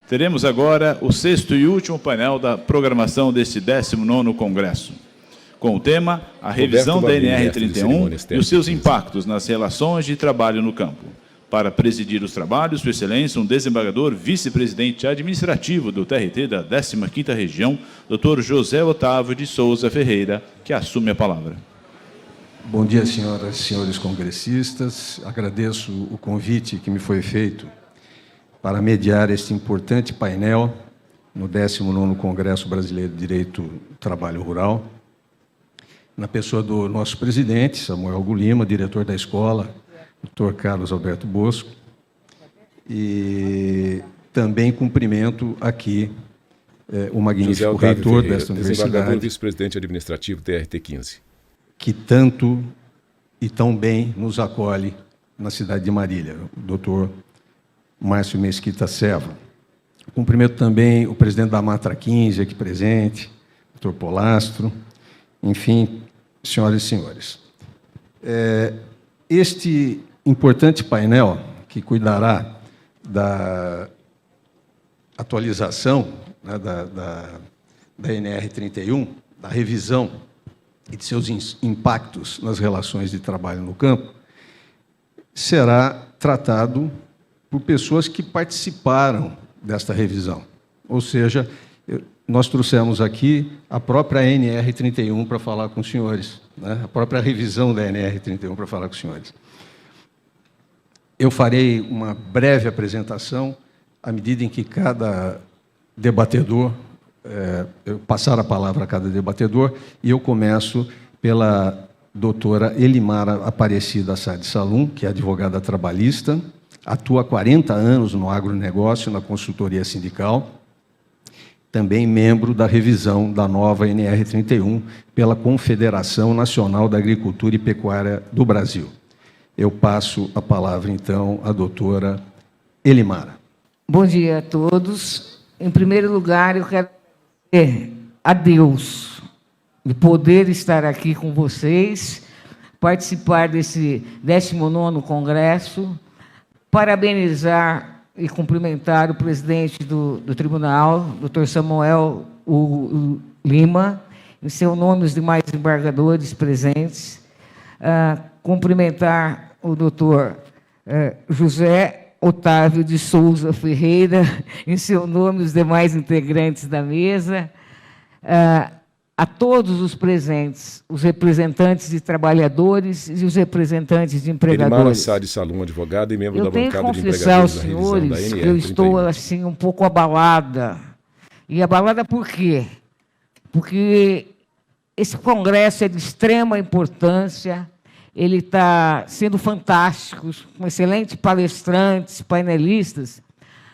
Teremos agora o sexto e último painel da programação deste 19º Congresso, com o tema A Revisão da NR31 e os seus impactos nas relações de trabalho no campo. Para presidir os trabalhos, Sua Excelência, um desembargador vice-presidente administrativo do TRT da 15ª Região, Dr. José Otávio de Souza Ferreira, que assume a palavra. Bom dia, senhoras e senhores congressistas. Agradeço o convite que me foi feito para mediar este importante painel no 19º Congresso Brasileiro de Direito do Trabalho Rural, na pessoa do nosso presidente, Samuel Gulima, diretor da escola, Dr. Carlos Alberto Bosco, e também cumprimento aqui o magnífico reitor desta universidade, desembargador vice-presidente administrativo TRT-15, que tanto e tão bem nos acolhe na cidade de Marília, o doutor Márcio Mesquita Serva. Cumprimento também o presidente da Matra 15, aqui presente, doutor Polastro, enfim, senhoras e senhores. Este importante painel, que cuidará da atualização, né, da NR31, da revisão e de seus impactos nas relações de trabalho no campo, será tratado por pessoas que participaram desta revisão. Ou seja, nós trouxemos aqui a própria NR31 para falar com os senhores, né? A própria revisão da NR31 para falar com os senhores. Eu farei uma breve apresentação, à medida em que cada debatedor, eu passar a palavra a cada debatedor, e eu começo pela doutora Elimara Aparecida Sade Salum, que é advogada trabalhista, atua há 40 anos no agronegócio, na consultoria sindical, também membro da revisão da nova NR31 pela Confederação Nacional da Agricultura e Pecuária do Brasil. Eu passo a palavra, então, à doutora Elimara. Bom dia a todos. Em primeiro lugar, eu quero agradecer a Deus de poder estar aqui com vocês, participar desse 19º Congresso, parabenizar e cumprimentar o presidente do tribunal, Dr. Samuel Lima, em seu nome os demais embargadores presentes, cumprimentar o doutor José Otávio de Souza Ferreira, em seu nome os demais integrantes da mesa, a todos os presentes, os representantes de trabalhadores e os representantes de empregadores. Elimara Sade Salum, advogada e membro da bancada de empregadores da revisão da NR31. Eu tenho que confessar aos senhores que eu estou assim, um pouco abalada. E abalada por quê? Porque esse congresso é de extrema importância, ele está sendo fantástico, com excelentes palestrantes, painelistas,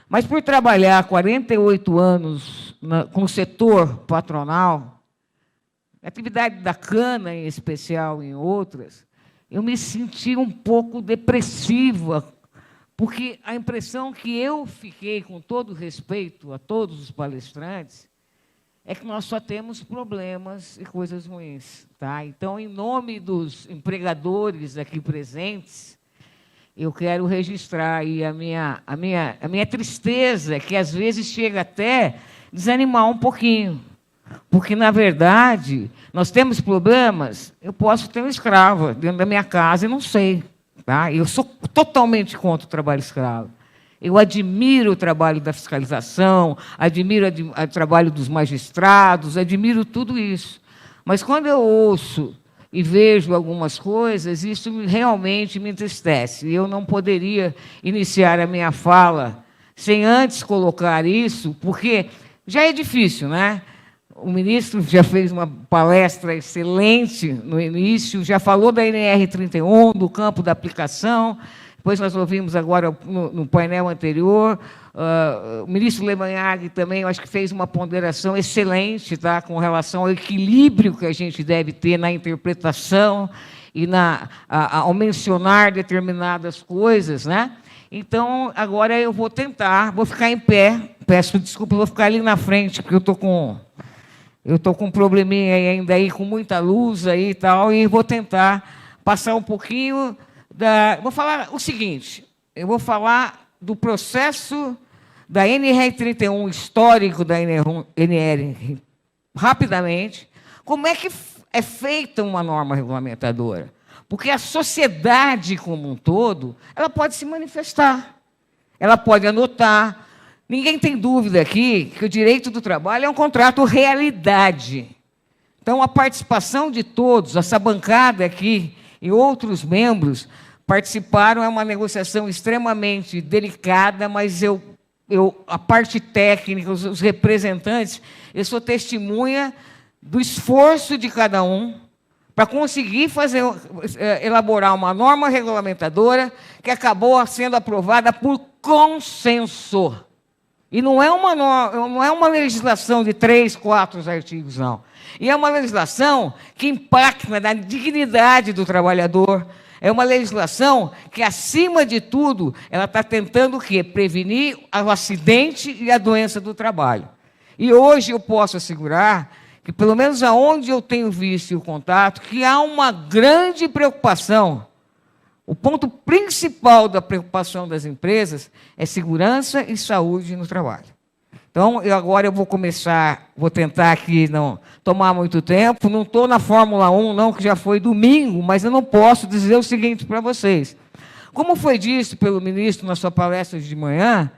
mas por trabalhar 48 anos com o setor patronal, a atividade da cana, em especial, em outras, eu me senti um pouco depressiva, porque a impressão que eu fiquei, com todo respeito a todos os palestrantes, é que nós só temos problemas e coisas ruins. Tá? Então, em nome dos empregadores aqui presentes, eu quero registrar aí a minha tristeza, que às vezes chega até desanimar um pouquinho. Porque, na verdade, nós temos problemas, eu posso ter uma escrava dentro da minha casa e não sei. Tá? Eu sou totalmente contra o trabalho escravo. Eu admiro o trabalho da fiscalização, admiro o trabalho dos magistrados, admiro tudo isso. Mas, quando eu ouço e vejo algumas coisas, isso realmente me entristece. Eu não poderia iniciar a minha fala sem antes colocar isso, porque já é difícil, né? O ministro já fez uma palestra excelente no início, já falou da NR31, do campo da aplicação, depois nós ouvimos agora no painel anterior, o ministro Lemanhag também, eu acho que fez uma ponderação excelente, tá, com relação ao equilíbrio que a gente deve ter na interpretação e ao mencionar determinadas coisas, né? Então, agora eu vou tentar, vou ficar em pé, peço desculpa, vou ficar ali na frente, porque eu estou com um probleminha ainda aí, com muita luz aí e tal, e vou tentar passar um pouquinho Vou falar o seguinte, eu vou falar do processo da NR31, histórico da NR, rapidamente, como é que é feita uma norma regulamentadora. Porque a sociedade como um todo, ela pode se manifestar, ela pode anotar. Ninguém tem dúvida aqui que o direito do trabalho é um contrato realidade. Então, a participação de todos, essa bancada aqui e outros membros participaram, é uma negociação extremamente delicada, mas a parte técnica, os representantes, eu sou testemunha do esforço de cada um para conseguir elaborar uma norma regulamentadora que acabou sendo aprovada por consenso. E não é uma legislação de 3, 4 artigos, não. E é uma legislação que impacta na dignidade do trabalhador. É uma legislação que, acima de tudo, ela está tentando o quê? Prevenir o acidente e a doença do trabalho. E hoje eu posso assegurar que, pelo menos aonde eu tenho visto o contato, que há uma grande preocupação. O ponto principal da preocupação das empresas é segurança e saúde no trabalho. Então, agora eu vou tentar aqui não tomar muito tempo, não estou na Fórmula 1, não, que já foi domingo, mas eu não posso dizer o seguinte para vocês. Como foi dito pelo ministro na sua palestra de manhã,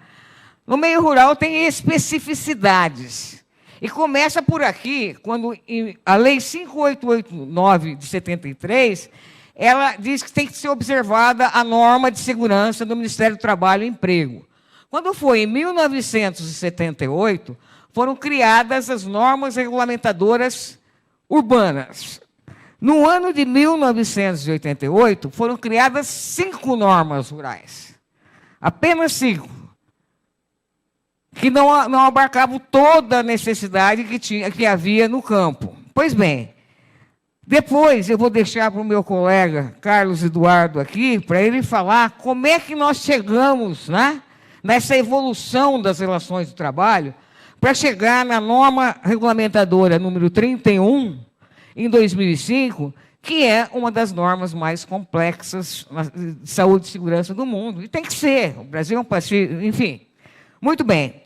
no meio rural tem especificidades. E começa por aqui, quando a Lei 5889 de 73, ela diz que tem que ser observada a norma de segurança do Ministério do Trabalho e Emprego. Quando foi em 1978, foram criadas as normas regulamentadoras urbanas. No ano de 1988, foram criadas 5 normas rurais. Apenas 5. Que não abarcavam toda a necessidade que havia no campo. Pois bem, depois eu vou deixar para o meu colega Carlos Eduardo aqui, para ele falar como é que nós chegamos, né, nessa evolução das relações de trabalho, para chegar na norma regulamentadora número 31, em 2005, que é uma das normas mais complexas de saúde e segurança do mundo. E tem que ser, o Brasil é um país, enfim. Muito bem.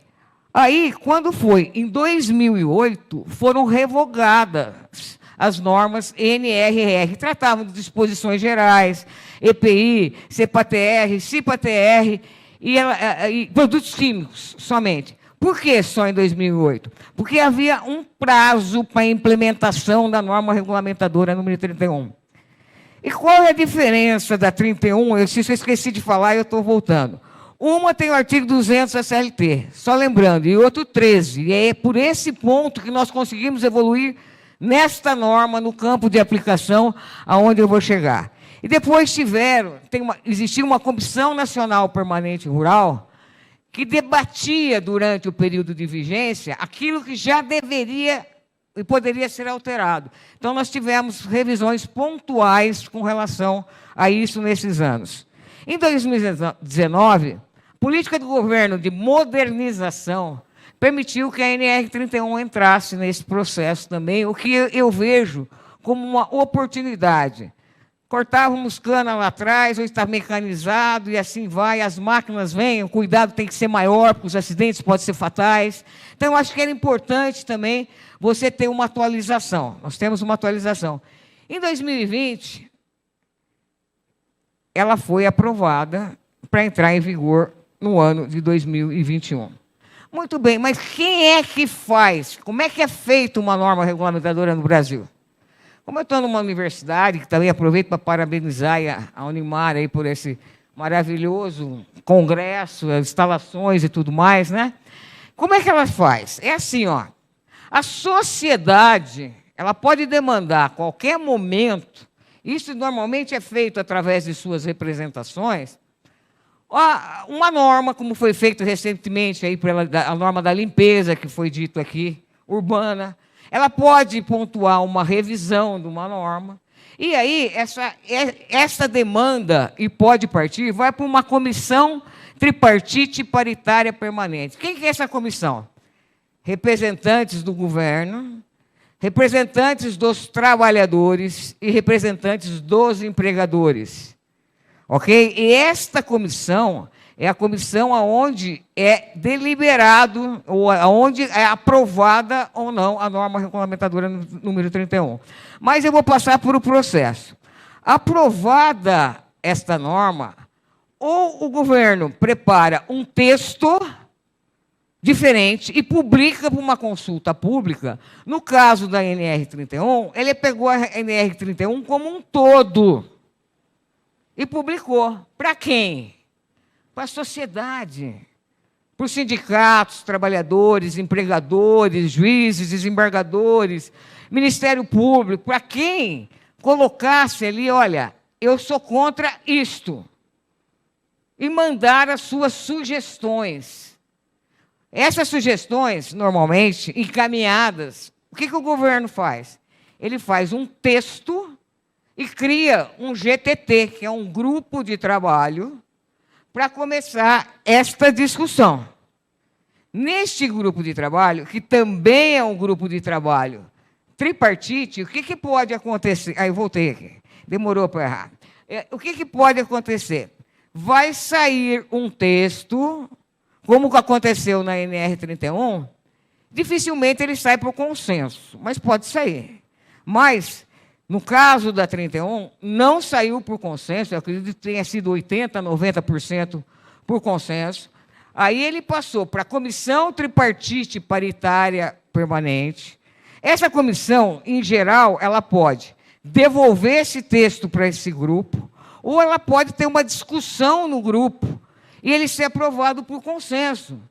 Aí, quando foi em 2008, foram revogadas as normas NRR, que tratavam de disposições gerais, EPI, CPATR, CIPATR e produtos químicos somente. Por que só em 2008? Porque havia um prazo para a implementação da norma regulamentadora número 31. E qual é a diferença da 31? Eu esqueci de falar e eu estou voltando. Uma tem o artigo 200 da CLT, só lembrando, e outro 13. E é por esse ponto que nós conseguimos evoluir nesta norma, no campo de aplicação, aonde eu vou chegar. E depois existia uma Comissão Nacional Permanente Rural que debatia, durante o período de vigência, aquilo que já deveria e poderia ser alterado. Então, nós tivemos revisões pontuais com relação a isso nesses anos. Em 2019, a política do governo de modernização permitiu que a NR31 entrasse nesse processo também, o que eu vejo como uma oportunidade. Cortávamos cana lá atrás, hoje está mecanizado e assim vai, as máquinas vêm, o cuidado tem que ser maior, porque os acidentes podem ser fatais. Então, eu acho que era importante também você ter uma atualização. Nós temos uma atualização. Em 2020, ela foi aprovada para entrar em vigor no ano de 2021. Muito bem, mas quem é que faz? Como é que é feita uma norma regulamentadora no Brasil? Como eu estou numa universidade, que também aproveito para parabenizar a Unimar aí por esse maravilhoso congresso, as instalações e tudo mais, né? Como é que ela faz? É assim, ó. A sociedade, ela pode demandar a qualquer momento, isso normalmente é feito através de suas representações, uma norma, como foi feito recentemente aí a norma da limpeza, que foi dito aqui, urbana. Ela pode pontuar uma revisão de uma norma, e aí essa demanda, e pode partir, vai para uma comissão tripartite paritária permanente. Quem que é essa comissão? Representantes do governo, representantes dos trabalhadores e representantes dos empregadores. Ok? E esta comissão, É a comissão onde é deliberado, ou onde é aprovada ou não a norma regulamentadora número 31. Mas eu vou passar por o processo. Aprovada esta norma, ou o governo prepara um texto diferente e publica para uma consulta pública. No caso da NR31, ele pegou a NR31 como um todo e publicou. Para quem? Para a sociedade, para os sindicatos, trabalhadores, empregadores, juízes, desembargadores, Ministério Público, para quem colocasse ali, olha, eu sou contra isto, e mandar as suas sugestões. Essas sugestões, normalmente, encaminhadas, o que o governo faz? Ele faz um texto e cria um GTT, que é um grupo de trabalho, para começar esta discussão. Neste grupo de trabalho, que também é um grupo de trabalho tripartite, o que pode acontecer? Aí, voltei aqui, demorou para errar. O que pode acontecer? Vai sair um texto, como aconteceu na NR31, dificilmente ele sai por consenso, mas pode sair. Mas, no caso da 31, não saiu por consenso, eu acredito que tenha sido 80%, 90% por consenso. Aí ele passou para a Comissão Tripartite Paritária Permanente. Essa comissão, em geral, ela pode devolver esse texto para esse grupo, ou ela pode ter uma discussão no grupo e ele ser aprovado por consenso.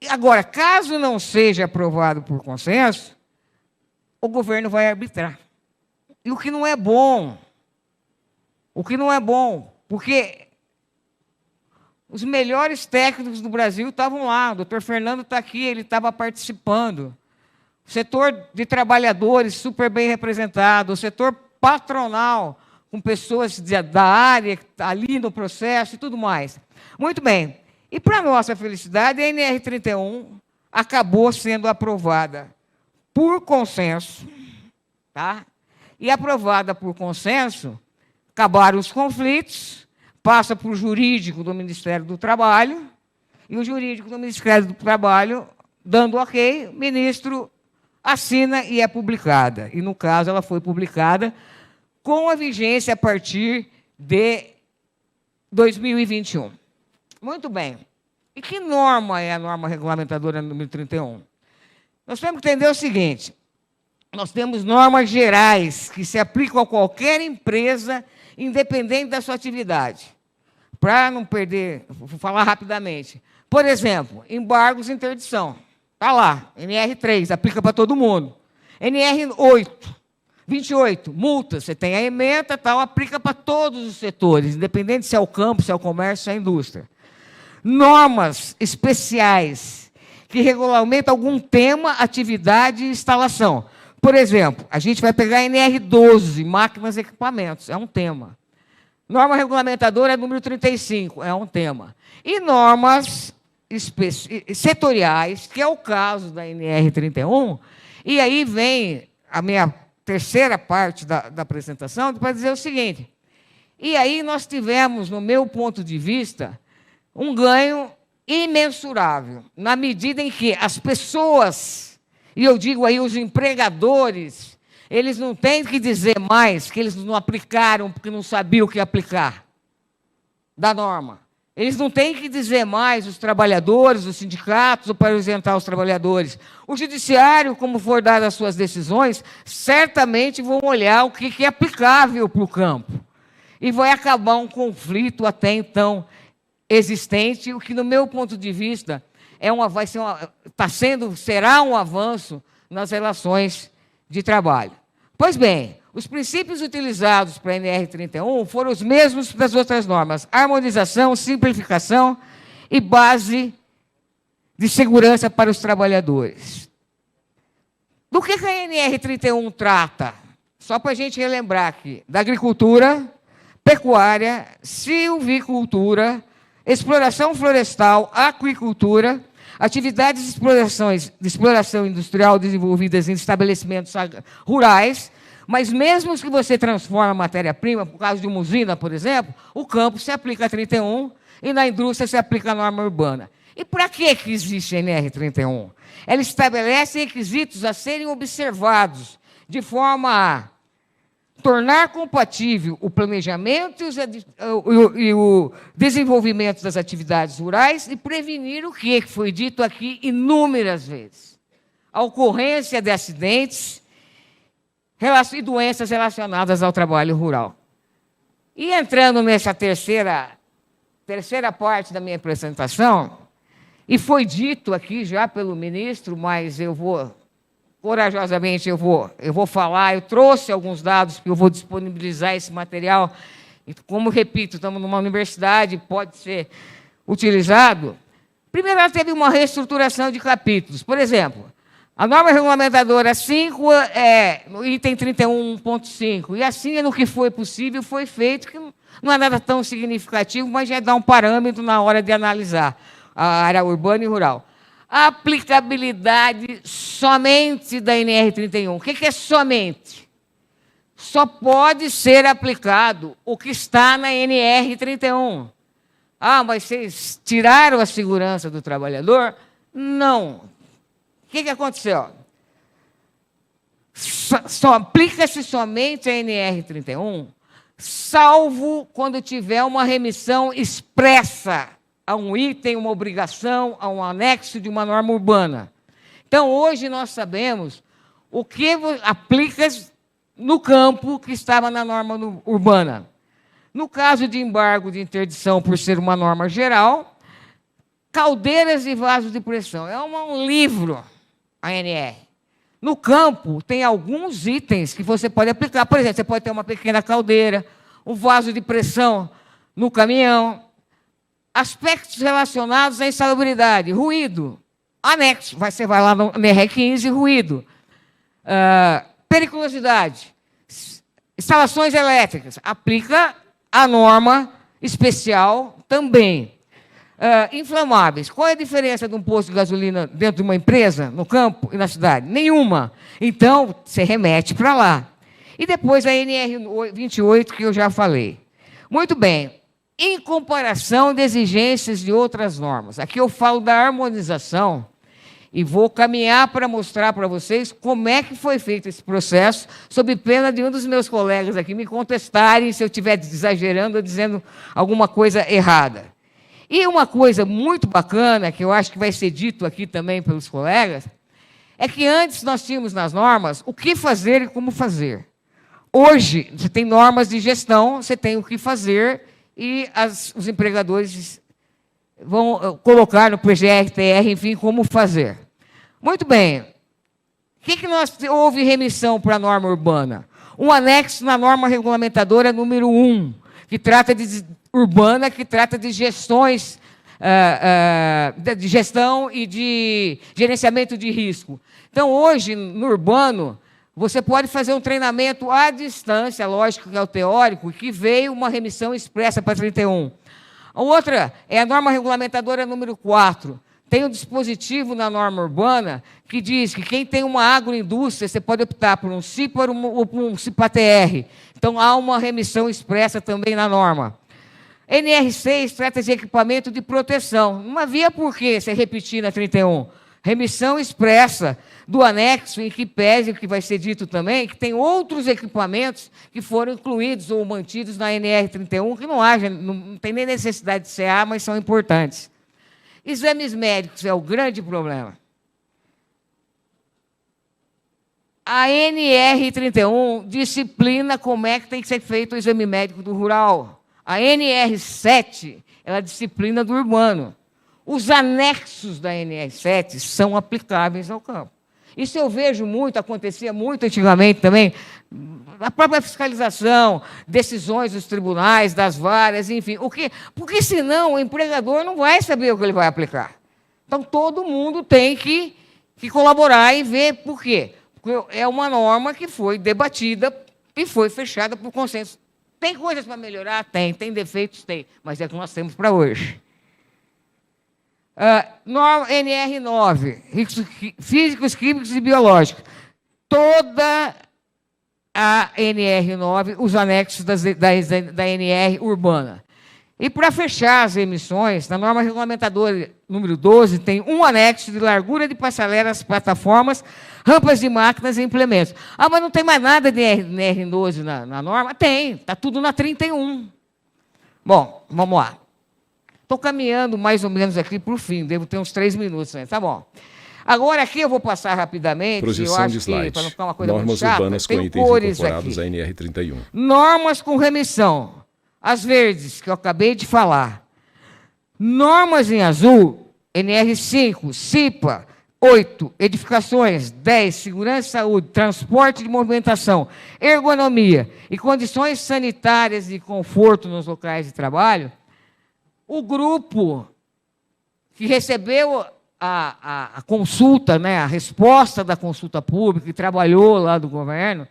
Agora, caso não seja aprovado por consenso, o governo vai arbitrar. E o que não é bom. O que não é bom, porque os melhores técnicos do Brasil estavam lá. O doutor Fernando está aqui, ele estava participando. O setor de trabalhadores super bem representado, o setor patronal, com pessoas da área ali no processo e tudo mais. Muito bem. E, para nossa felicidade, a NR31 acabou sendo aprovada por consenso, tá? E aprovada por consenso, acabaram os conflitos, passa para o jurídico do Ministério do Trabalho, e o jurídico do Ministério do Trabalho, dando ok, o ministro assina e é publicada. E, no caso, ela foi publicada com a vigência a partir de 2021. Muito bem. E que norma é a norma regulamentadora número 31? Nós temos que entender o seguinte: nós temos normas gerais que se aplicam a qualquer empresa, independente da sua atividade. Para não perder, vou falar rapidamente. Por exemplo, embargos e interdição. Está lá, NR3, aplica para todo mundo. NR8, 28, multas, você tem a ementa, tal, aplica para todos os setores, independente se é o campo, se é o comércio, se é a indústria. Normas especiais que regulamentam algum tema, atividade e instalação. Por exemplo, a gente vai pegar a NR12, máquinas e equipamentos, é um tema. Norma regulamentadora número 35, é um tema. E normas setoriais, que é o caso da NR31, e aí vem a minha terceira parte da apresentação, para dizer o seguinte: e aí nós tivemos, no meu ponto de vista, um ganho imensurável, na medida em que as pessoas, e eu digo aí os empregadores, eles não têm que dizer mais que eles não aplicaram porque não sabiam o que aplicar da norma. Eles não têm que dizer mais os trabalhadores, os sindicatos, para orientar os trabalhadores. O judiciário, como for dadas as suas decisões, certamente vão olhar o que é aplicável para o campo. E vai acabar um conflito até então existente, o que, no meu ponto de vista, será um avanço nas relações de trabalho. Pois bem, os princípios utilizados para a NR31 foram os mesmos das outras normas: harmonização, simplificação e base de segurança para os trabalhadores. Do que a NR31 trata? Só para a gente relembrar aqui: da agricultura, pecuária, silvicultura, exploração florestal, aquicultura, atividades de exploração industrial desenvolvidas em estabelecimentos rurais, mas mesmo que você transforme a matéria-prima, por causa de uma usina, por exemplo, o campo se aplica a 31 e na indústria se aplica a norma urbana. E para que existe a NR31? Ela estabelece requisitos a serem observados de forma a tornar compatível o planejamento e o desenvolvimento das atividades rurais e prevenir o que foi dito aqui inúmeras vezes: a ocorrência de acidentes e doenças relacionadas ao trabalho rural. E entrando nessa terceira parte da minha apresentação, e foi dito aqui já pelo ministro, mas eu vou, corajosamente, eu vou falar, eu trouxe alguns dados, que eu vou disponibilizar esse material, e como, repito, estamos numa universidade, pode ser utilizado. Primeiro, ela teve uma reestruturação de capítulos. Por exemplo, a norma regulamentadora 5 no item 31.5, e assim, no que foi possível, foi feito, que não é nada tão significativo, mas já dá um parâmetro na hora de analisar a área urbana e rural. A aplicabilidade somente da NR31. O que é somente? Só pode ser aplicado o que está na NR31. Ah, mas vocês tiraram a segurança do trabalhador? Não. O que aconteceu? Só aplica-se somente a NR31, salvo quando tiver uma remissão expressa a um item, uma obrigação, a um anexo de uma norma urbana. Então, hoje nós sabemos o que aplica no campo que estava na norma urbana. No caso de embargo de interdição, por ser uma norma geral, caldeiras e vasos de pressão. É um livro, a NR. No campo, tem alguns itens que você pode aplicar. Por exemplo, você pode ter uma pequena caldeira, um vaso de pressão no caminhão, aspectos relacionados à insalubridade, ruído, anexo, você vai lá no NR15, ruído, periculosidade, instalações elétricas, aplica a norma especial também. Inflamáveis, qual é a diferença de um posto de gasolina dentro de uma empresa, no campo e na cidade? Nenhuma. Então, você remete para lá. E depois a NR28, que eu já falei. Muito bem. Em comparação de exigências de outras normas. Aqui eu falo da harmonização e vou caminhar para mostrar para vocês como é que foi feito esse processo, sob pena de um dos meus colegas aqui me contestarem se eu estiver exagerando ou dizendo alguma coisa errada. E uma coisa muito bacana, que eu acho que vai ser dito aqui também pelos colegas, é que antes nós tínhamos nas normas o que fazer e como fazer. Hoje, você tem normas de gestão, você tem o que fazer, e os empregadores vão colocar no PGR-TR, enfim, como fazer. Muito bem. Houve remissão para a norma urbana? Um anexo na norma regulamentadora número 1, que trata de urbana, que trata de gestões, de gestão e de gerenciamento de risco. Então, hoje, no urbano, você pode fazer um treinamento à distância, lógico que é o teórico, que veio uma remissão expressa para 31. A outra é a norma regulamentadora número 4. Tem um dispositivo na norma urbana que diz que quem tem uma agroindústria, você pode optar por um CIPA ou por um CIPA-TR. Então, há uma remissão expressa também na norma. NR6 trata de equipamento de proteção. Não havia por que você repetir na 31. Remissão expressa do anexo, em que pese, que vai ser dito também, que tem outros equipamentos que foram incluídos ou mantidos na NR31, que não tem nem necessidade de CA, mas são importantes. Exames médicos é o grande problema. A NR31 disciplina como é que tem que ser feito o exame médico do rural. A NR7, ela disciplina do urbano. Os anexos da NR7 são aplicáveis ao campo. Isso eu vejo muito, acontecia muito antigamente também, a própria fiscalização, decisões dos tribunais, das varas, enfim. Porque senão o empregador não vai saber o que ele vai aplicar. Então, todo mundo tem que colaborar e ver por quê. Porque é uma norma que foi debatida e foi fechada por consenso. Tem coisas para melhorar? Tem defeitos? Tem, mas é o que nós temos para hoje. Norma NR9, físicos, químicos e biológicos. Toda a NR9, os anexos da NR urbana. E, para fechar as emissões, na norma regulamentadora número 12, tem um anexo de largura de passarelas, plataformas, rampas de máquinas e implementos. Ah, mas não tem mais nada de NR12 na norma? Tem, está tudo na 31. Bom, vamos lá. Estou caminhando mais ou menos aqui para o fim, devo ter uns 3 minutos, né? Tá bom. Agora, aqui eu vou passar rapidamente. Projeção eu acho de slide. para não ficar uma coisa normas muito chata, urbanas com itens incorporados à NR31. Normas com remissão. As verdes, que eu acabei de falar. Normas em azul, NR5, CIPA, 8, edificações, 10, segurança e saúde, transporte de movimentação, ergonomia e condições sanitárias e conforto nos locais de trabalho. O grupo que recebeu a consulta, né, a resposta da consulta pública, que trabalhou lá do governo,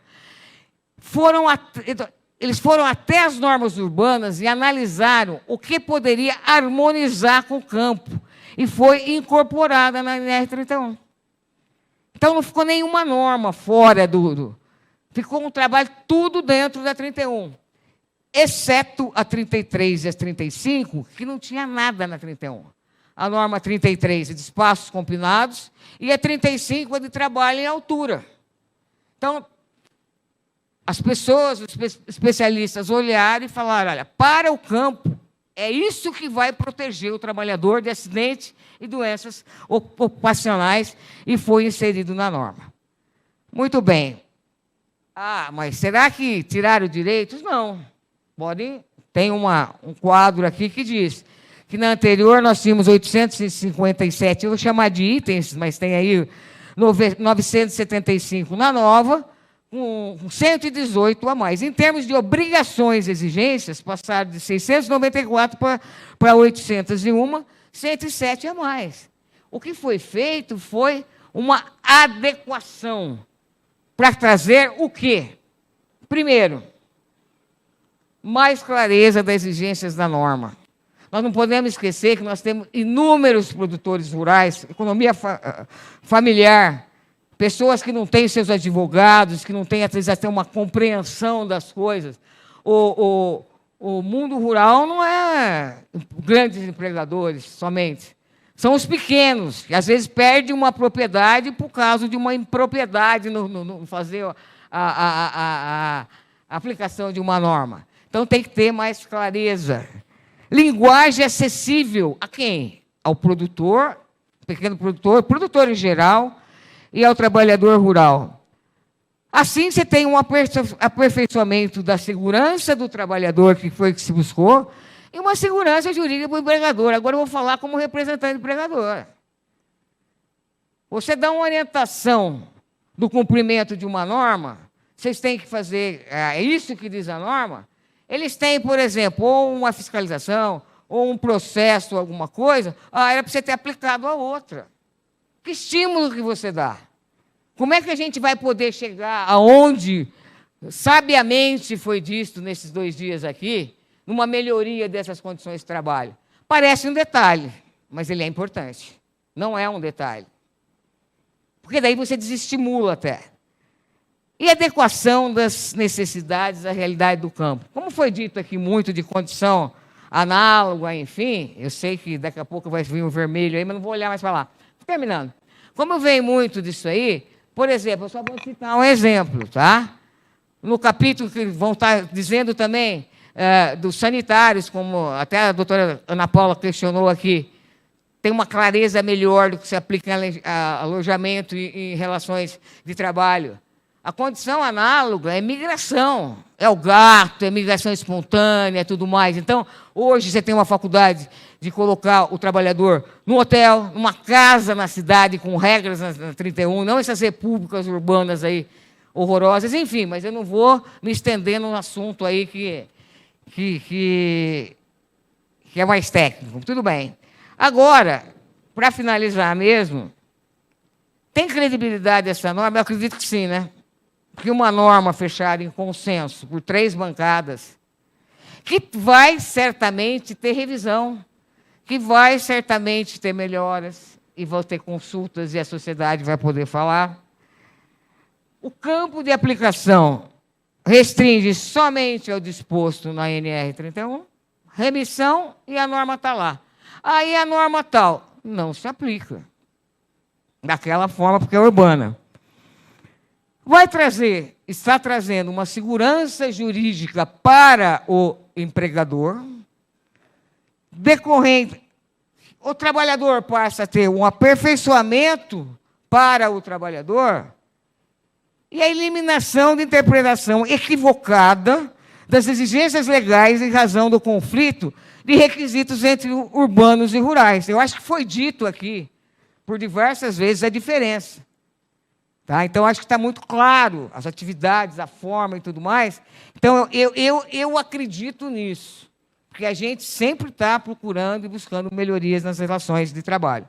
eles foram até as normas urbanas e analisaram o que poderia harmonizar com o campo. E foi incorporada na NR31. Então, não ficou nenhuma norma fora ficou um trabalho tudo dentro da 31. Exceto a 33 e a 35, que não tinha nada na 31. A norma 33 é de espaços combinados e a 35 é de trabalho em altura. Então, as pessoas, os especialistas olharam e falaram, olha, para o campo, é isso que vai proteger o trabalhador de acidente e doenças ocupacionais, e foi inserido na norma. Muito bem. Ah, mas será que tiraram direitos? Não. Tem um quadro aqui que diz que na anterior nós tínhamos 857, eu vou chamar de itens, mas tem aí 975 na nova, com 118 a mais. Em termos de obrigações e exigências, passaram de 694 para 801, 107 a mais. O que foi feito foi uma adequação para trazer o quê? Primeiro, mais clareza das exigências da norma. Nós não podemos esquecer que nós temos inúmeros produtores rurais, economia familiar, pessoas que não têm seus advogados, que não têm, às vezes, até uma compreensão das coisas. O mundo rural não é grandes empregadores somente. São os pequenos, que às vezes perdem uma propriedade por causa de uma impropriedade no fazer a aplicação de uma norma. Então, tem que ter mais clareza. Linguagem acessível a quem? Ao produtor, pequeno produtor em geral, e ao trabalhador rural. Assim, você tem um aperfeiçoamento da segurança do trabalhador, que foi que se buscou, e uma segurança jurídica para o empregador. Agora eu vou falar como representante do empregador. Você dá uma orientação do cumprimento de uma norma, vocês têm que fazer, é isso que diz a norma, eles têm, por exemplo, ou uma fiscalização, ou um processo, alguma coisa, era para você ter aplicado a outra. Que estímulo que você dá? Como é que a gente vai poder chegar aonde, sabiamente foi dito nesses 2 dias aqui, numa melhoria dessas condições de trabalho? Parece um detalhe, mas ele é importante. Não é um detalhe. Porque daí você desestimula até. E adequação das necessidades à realidade do campo. Como foi dito aqui muito de condição análoga, enfim, eu sei que daqui a pouco vai vir o vermelho aí, mas não vou olhar mais para lá. Terminando. Como eu venho muito disso aí, por exemplo, eu só vou citar um exemplo, tá? No capítulo que vão estar dizendo também dos sanitários, como até a doutora Ana Paula questionou aqui, tem uma clareza melhor do que se aplica em alojamento e em relações de trabalho. A condição análoga é migração, é o gato, é migração espontânea, tudo mais. Então, hoje você tem uma faculdade de colocar o trabalhador num hotel, numa casa na cidade, com regras na 31, não essas repúblicas urbanas aí horrorosas, enfim, mas eu não vou me estender num assunto aí que é mais técnico. Tudo bem. Agora, para finalizar mesmo, tem credibilidade essa norma? Eu acredito que sim, né? Porque uma norma fechada em consenso por 3 bancadas, que vai certamente ter revisão, que vai certamente ter melhoras e vão ter consultas e a sociedade vai poder falar. O campo de aplicação restringe somente ao disposto na NR 31, remissão e a norma está lá. Aí a norma tal não se aplica daquela forma porque é urbana. Está trazendo uma segurança jurídica para o empregador, decorrente, o trabalhador passa a ter um aperfeiçoamento para o trabalhador e a eliminação de interpretação equivocada das exigências legais em razão do conflito de requisitos entre urbanos e rurais. Eu acho que foi dito aqui, por diversas vezes, a diferença. Tá? Então, acho que está muito claro as atividades, a forma e tudo mais. Então, eu acredito nisso, porque a gente sempre está procurando e buscando melhorias nas relações de trabalho.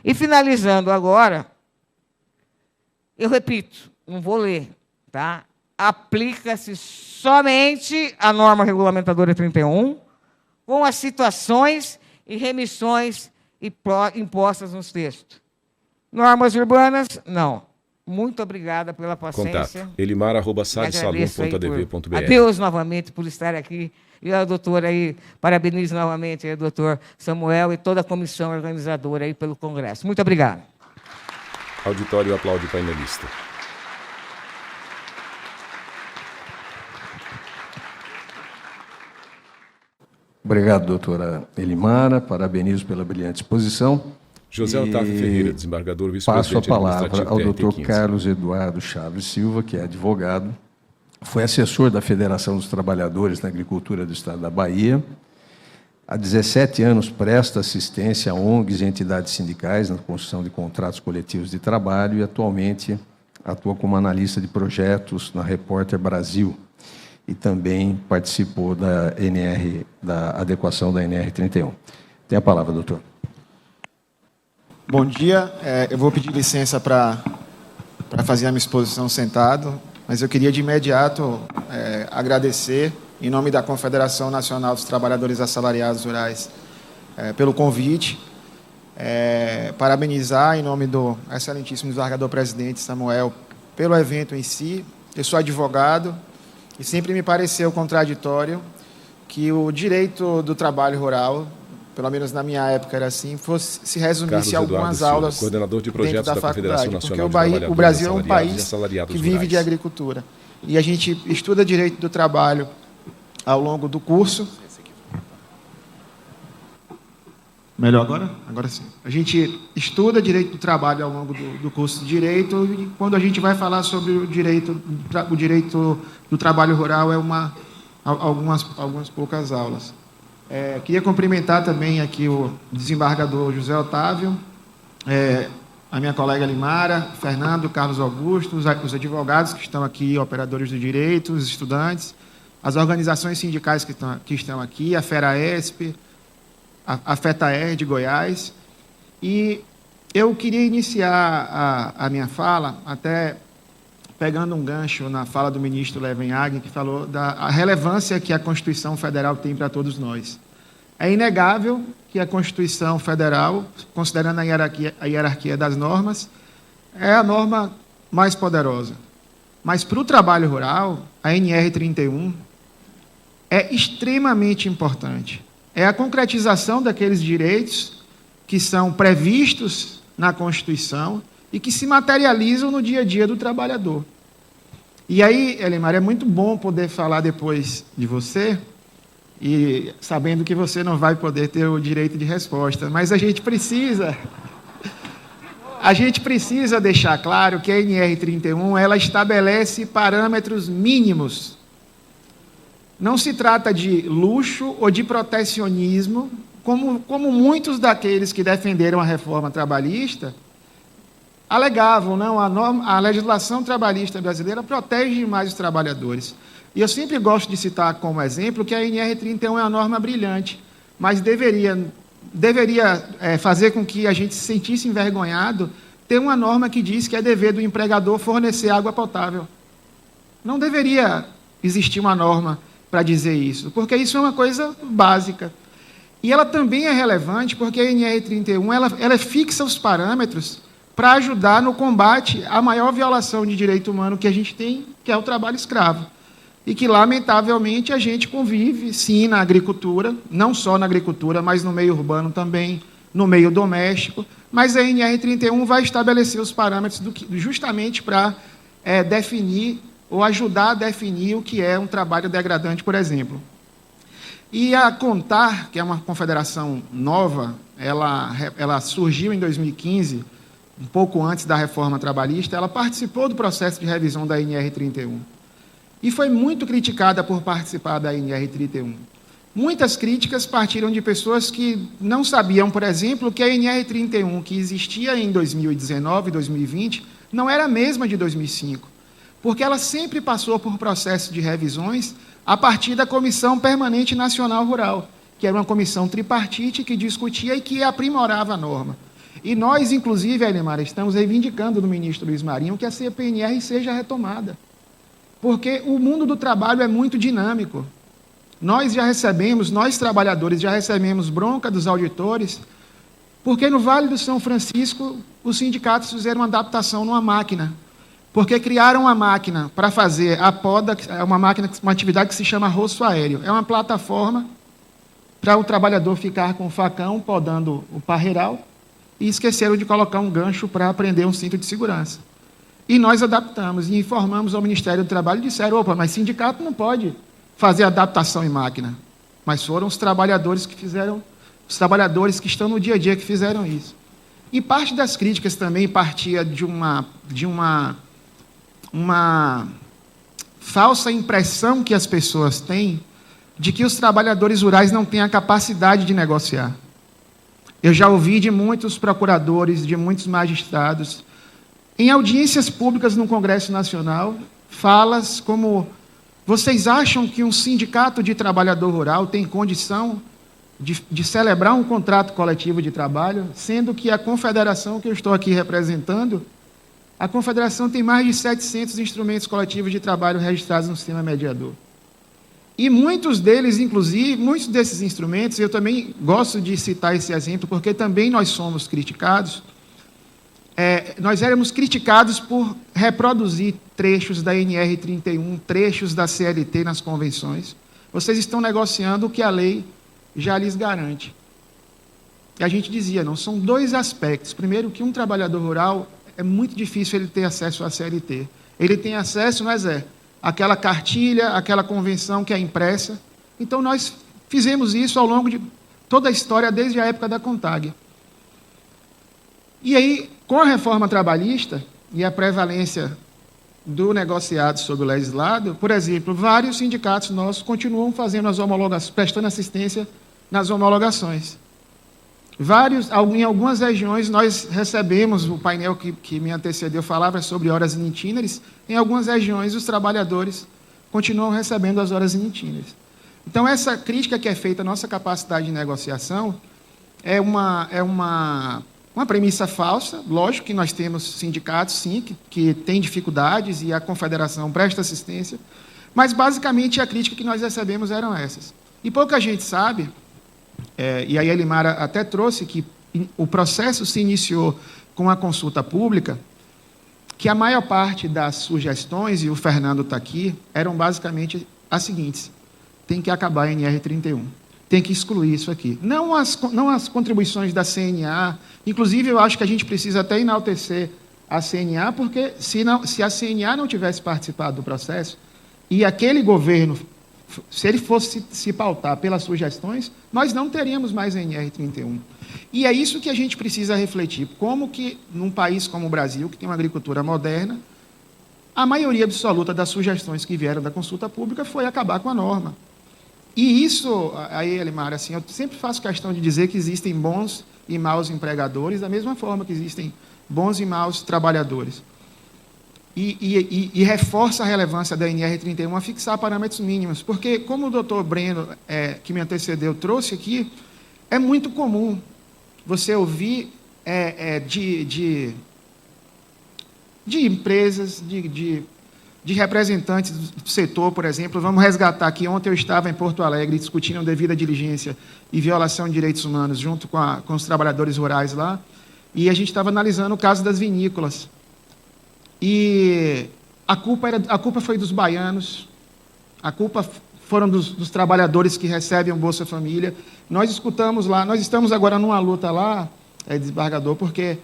E, finalizando agora, eu repito, não vou ler, tá? Aplica-se somente a norma regulamentadora 31, com as situações e remissões impostas nos textos. Normas urbanas, não. Muito obrigada pela paciência. Contato. elimar@sadesalum.adv.br. Adeus novamente por estar aqui. E a doutora aí, parabenizo novamente o doutor Samuel e toda a comissão organizadora aí pelo Congresso. Muito obrigado. Auditório aplaude painelista. Obrigado, doutora Elimara. Parabenizo pela brilhante exposição. José Otávio Ferreira, desembargador, vice-presidente administrativo. Passo a palavra ao doutor Carlos Eduardo Chaves Silva, que é advogado, foi assessor da Federação dos Trabalhadores na Agricultura do Estado da Bahia. Há 17 anos presta assistência a ONGs e entidades sindicais na construção de contratos coletivos de trabalho e atualmente atua como analista de projetos na Repórter Brasil e também participou da adequação da NR 31. Tem a palavra, doutor. Bom dia, eu vou pedir licença para fazer a minha exposição sentado, mas eu queria de imediato agradecer, em nome da Confederação Nacional dos Trabalhadores Assalariados Rurais, pelo convite, parabenizar em nome do excelentíssimo desembargador-presidente Samuel pelo evento em si. Eu sou advogado e sempre me pareceu contraditório que o direito do trabalho rural, pelo menos na minha época era assim, se resumisse a algumas aulas coordenador de projetos dentro da Confederação faculdade, Nacional porque o Brasil é um país que vive de agricultura. E a gente estuda direito do trabalho ao longo do curso. Melhor agora? Agora sim. A gente estuda direito do trabalho ao longo do curso de direito e quando a gente vai falar sobre o direito do trabalho rural algumas poucas aulas. Queria cumprimentar também aqui o desembargador José Otávio, a minha colega Elimara, Fernando, Carlos Augusto, os advogados que estão aqui, operadores do direito, os estudantes, as organizações sindicais que estão aqui, a FERAESP, a FETAER de Goiás. E eu queria iniciar a minha fala, até pegando um gancho na fala do ministro Levin-Hagen, que falou da relevância que a Constituição Federal tem para todos nós. É inegável que a Constituição Federal, considerando a hierarquia das normas, é a norma mais poderosa. Mas, para o trabalho rural, a NR 31 é extremamente importante. É a concretização daqueles direitos que são previstos na Constituição e que se materializam no dia a dia do trabalhador. E aí, Elimar, é muito bom poder falar depois de você, e sabendo que você não vai poder ter o direito de resposta, mas a gente precisa deixar claro que a NR 31 ela estabelece parâmetros mínimos. Não se trata de luxo ou de protecionismo, como muitos daqueles que defenderam a reforma trabalhista alegavam, não, a legislação trabalhista brasileira protege demais os trabalhadores. E eu sempre gosto de citar como exemplo que a NR 31 é uma norma brilhante, mas deveria fazer com que a gente se sentisse envergonhado ter uma norma que diz que é dever do empregador fornecer água potável. Não deveria existir uma norma para dizer isso, porque isso é uma coisa básica. E ela também é relevante porque a NR31 ela fixa os parâmetros para ajudar no combate à maior violação de direito humano que a gente tem, que é o trabalho escravo. E que, lamentavelmente, a gente convive, sim, na agricultura, não só na agricultura, mas no meio urbano também, no meio doméstico, mas a NR31 vai estabelecer os parâmetros justamente para definir ou ajudar a definir o que é um trabalho degradante, por exemplo. E a CONTAR, que é uma confederação nova, ela surgiu em 2015, um pouco antes da reforma trabalhista, ela participou do processo de revisão da NR31. E foi muito criticada por participar da NR31. Muitas críticas partiram de pessoas que não sabiam, por exemplo, que a NR31, que existia em 2019 e 2020, não era a mesma de 2005, porque ela sempre passou por processo de revisões a partir da Comissão Permanente Nacional Rural, que era uma comissão tripartite que discutia e que aprimorava a norma. E nós, inclusive, Elimar, estamos reivindicando do ministro Luiz Marinho que a CPNR seja retomada, porque o mundo do trabalho é muito dinâmico. Nós trabalhadores, já recebemos bronca dos auditores, porque no Vale do São Francisco, os sindicatos fizeram uma adaptação numa máquina, porque criaram uma máquina para fazer a poda, uma atividade que se chama roço aéreo. É uma plataforma para o trabalhador ficar com o facão podando o parreiral, e esqueceram de colocar um gancho para prender um cinto de segurança. E nós adaptamos e informamos ao Ministério do Trabalho e disseram, opa, mas sindicato não pode fazer adaptação em máquina. Mas foram os trabalhadores que fizeram, os trabalhadores que estão no dia a dia que fizeram isso. E parte das críticas também partia de uma falsa impressão que as pessoas têm de que os trabalhadores rurais não têm a capacidade de negociar. Eu já ouvi de muitos procuradores, de muitos magistrados, em audiências públicas no Congresso Nacional, falas como: vocês acham que um sindicato de trabalhador rural tem condição de celebrar um contrato coletivo de trabalho, sendo que a confederação que eu estou aqui representando, a confederação tem mais de 700 instrumentos coletivos de trabalho registrados no sistema mediador. E muitos deles, inclusive, muitos desses instrumentos, eu também gosto de citar esse exemplo, porque também nós somos criticados. Nós éramos criticados por reproduzir trechos da NR31, trechos da CLT nas convenções. Vocês estão negociando o que a lei já lhes garante. E a gente dizia, não, são dois aspectos. Primeiro, que um trabalhador rural, é muito difícil ele ter acesso à CLT. Ele tem acesso, mas aquela cartilha, aquela convenção que é impressa. Então, nós fizemos isso ao longo de toda a história, desde a época da CONTAG. E aí, com a reforma trabalhista e a prevalência do negociado sobre o legislado, por exemplo, vários sindicatos nossos continuam fazendo as homologações, prestando assistência nas homologações. Em algumas regiões, nós recebemos, o painel que me antecedeu falava sobre horas in itinere, em algumas regiões os trabalhadores continuam recebendo as horas in itinere. Então, essa crítica que é feita à nossa capacidade de negociação é uma premissa falsa. Lógico que nós temos sindicatos, sim, que têm dificuldades e a confederação presta assistência, mas, basicamente, a crítica que nós recebemos eram essas. E pouca gente sabe, e aí a Elimara até trouxe que o processo se iniciou com a consulta pública, que a maior parte das sugestões, e o Fernando está aqui, eram basicamente as seguintes: tem que acabar a NR31. Tem que excluir isso aqui. Não as contribuições da CNA, inclusive eu acho que a gente precisa até enaltecer a CNA, porque se a CNA não tivesse participado do processo, e aquele governo, se ele fosse se pautar pelas sugestões, nós não teríamos mais a NR31. E é isso que a gente precisa refletir. Como que, num país como o Brasil, que tem uma agricultura moderna, a maioria absoluta das sugestões que vieram da consulta pública foi acabar com a norma. E isso, aí, Elimar, assim, eu sempre faço questão de dizer que existem bons e maus empregadores, da mesma forma que existem bons e maus trabalhadores. E reforça a relevância da NR31 a fixar parâmetros mínimos, porque, como o doutor Breno, que me antecedeu, trouxe aqui, é muito comum você ouvir de empresas, de representantes do setor, por exemplo. Vamos resgatar que ontem eu estava em Porto Alegre discutindo devida diligência e violação de direitos humanos junto com os trabalhadores rurais lá, e a gente estava analisando o caso das vinícolas. E a culpa foi dos baianos, a culpa foram dos trabalhadores que recebem o Bolsa Família. Nós escutamos lá, nós estamos agora numa luta lá, desembargador, porque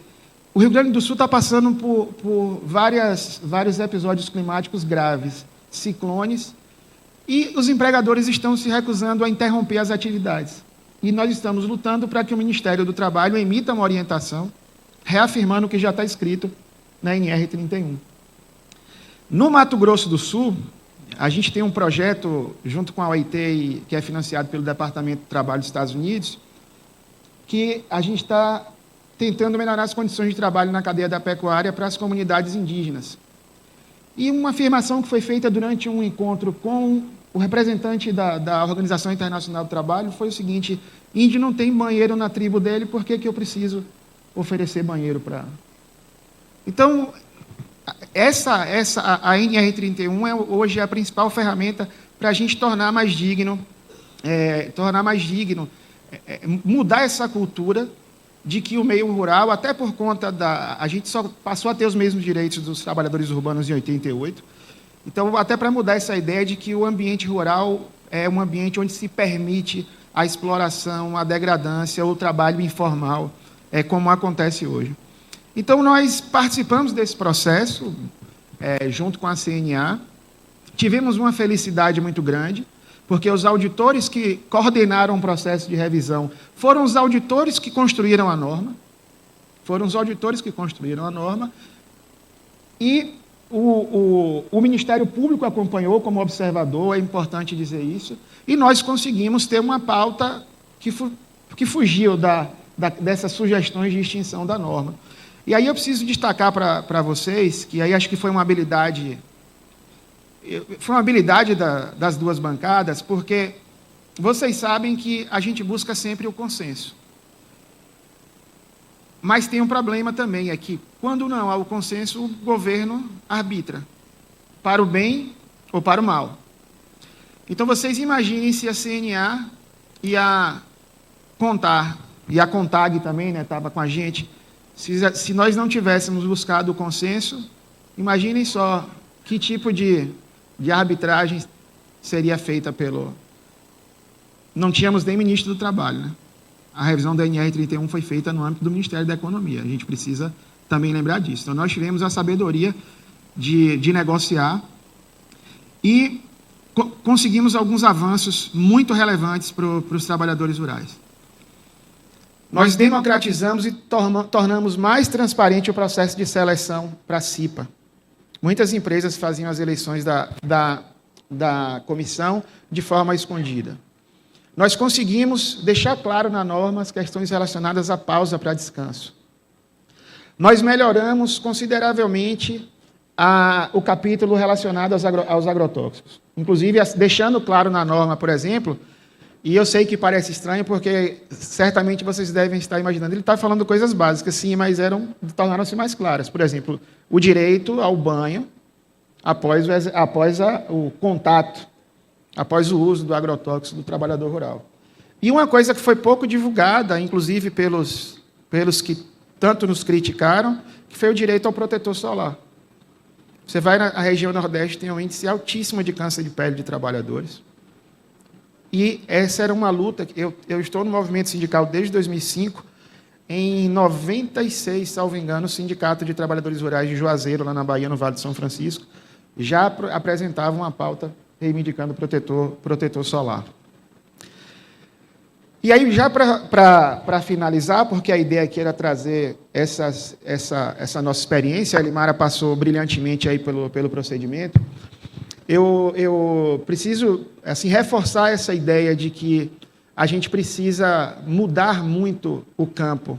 o Rio Grande do Sul está passando por vários episódios climáticos graves, ciclones, e os empregadores estão se recusando a interromper as atividades. E nós estamos lutando para que o Ministério do Trabalho emita uma orientação, reafirmando o que já está escrito na NR 31. No Mato Grosso do Sul, a gente tem um projeto, junto com a OIT, que é financiado pelo Departamento do Trabalho dos Estados Unidos, que a gente está tentando melhorar as condições de trabalho na cadeia da pecuária para as comunidades indígenas. E uma afirmação que foi feita durante um encontro com o representante da Organização Internacional do Trabalho foi o seguinte: índio não tem banheiro na tribo dele, por que eu preciso oferecer banheiro para... Então, a NR31 hoje é a principal ferramenta para a gente tornar mais digno, mudar essa cultura de que o meio rural, até por conta a gente só passou a ter os mesmos direitos dos trabalhadores urbanos em 88, então, até para mudar essa ideia de que o ambiente rural é um ambiente onde se permite a exploração, a degradância, o trabalho informal, como acontece hoje. Então, nós participamos desse processo, junto com a CNA, tivemos uma felicidade muito grande, porque os auditores que coordenaram o processo de revisão foram os auditores que construíram a norma, e o Ministério Público acompanhou como observador, é importante dizer isso, e nós conseguimos ter uma pauta que fugiu dessas sugestões de extinção da norma. E aí eu preciso destacar para vocês, que aí acho que foi uma habilidade das duas bancadas, porque vocês sabem que a gente busca sempre o consenso. Mas tem um problema também, é que, quando não há o consenso, o governo arbitra, para o bem ou para o mal. Então, vocês imaginem se a CNA e a CONTAG também, estava com a gente, se nós não tivéssemos buscado o consenso, imaginem só que tipo de arbitragem seria feita pelo... Não tínhamos nem ministro do Trabalho, né? A revisão da NR31 foi feita no âmbito do Ministério da Economia. A gente precisa também lembrar disso. Então, nós tivemos a sabedoria de negociar e conseguimos alguns avanços muito relevantes para os trabalhadores rurais. Nós democratizamos e tornamos mais transparente o processo de seleção para a CIPA. Muitas empresas faziam as eleições da comissão de forma escondida. Nós conseguimos deixar claro na norma as questões relacionadas à pausa para descanso. Nós melhoramos consideravelmente o capítulo relacionado aos agrotóxicos. Inclusive, deixando claro na norma, por exemplo, e eu sei que parece estranho, porque certamente vocês devem estar imaginando, ele está falando coisas básicas, sim, mas tornaram-se mais claras. Por exemplo, o direito ao banho após o contato, após o uso do agrotóxico do trabalhador rural. E uma coisa que foi pouco divulgada, inclusive pelos que tanto nos criticaram, que foi o direito ao protetor solar. Você vai na região Nordeste, tem um índice altíssimo de câncer de pele de trabalhadores. E essa era uma luta, eu estou no movimento sindical desde 2005, em 96, salvo engano, o Sindicato de Trabalhadores Rurais de Juazeiro, lá na Bahia, no Vale de São Francisco, já apresentava uma pauta reivindicando protetor solar. E aí, já para finalizar, porque a ideia aqui era trazer essa nossa experiência, a Elimara passou brilhantemente aí pelo procedimento, eu preciso assim, reforçar essa ideia de que a gente precisa mudar muito o campo.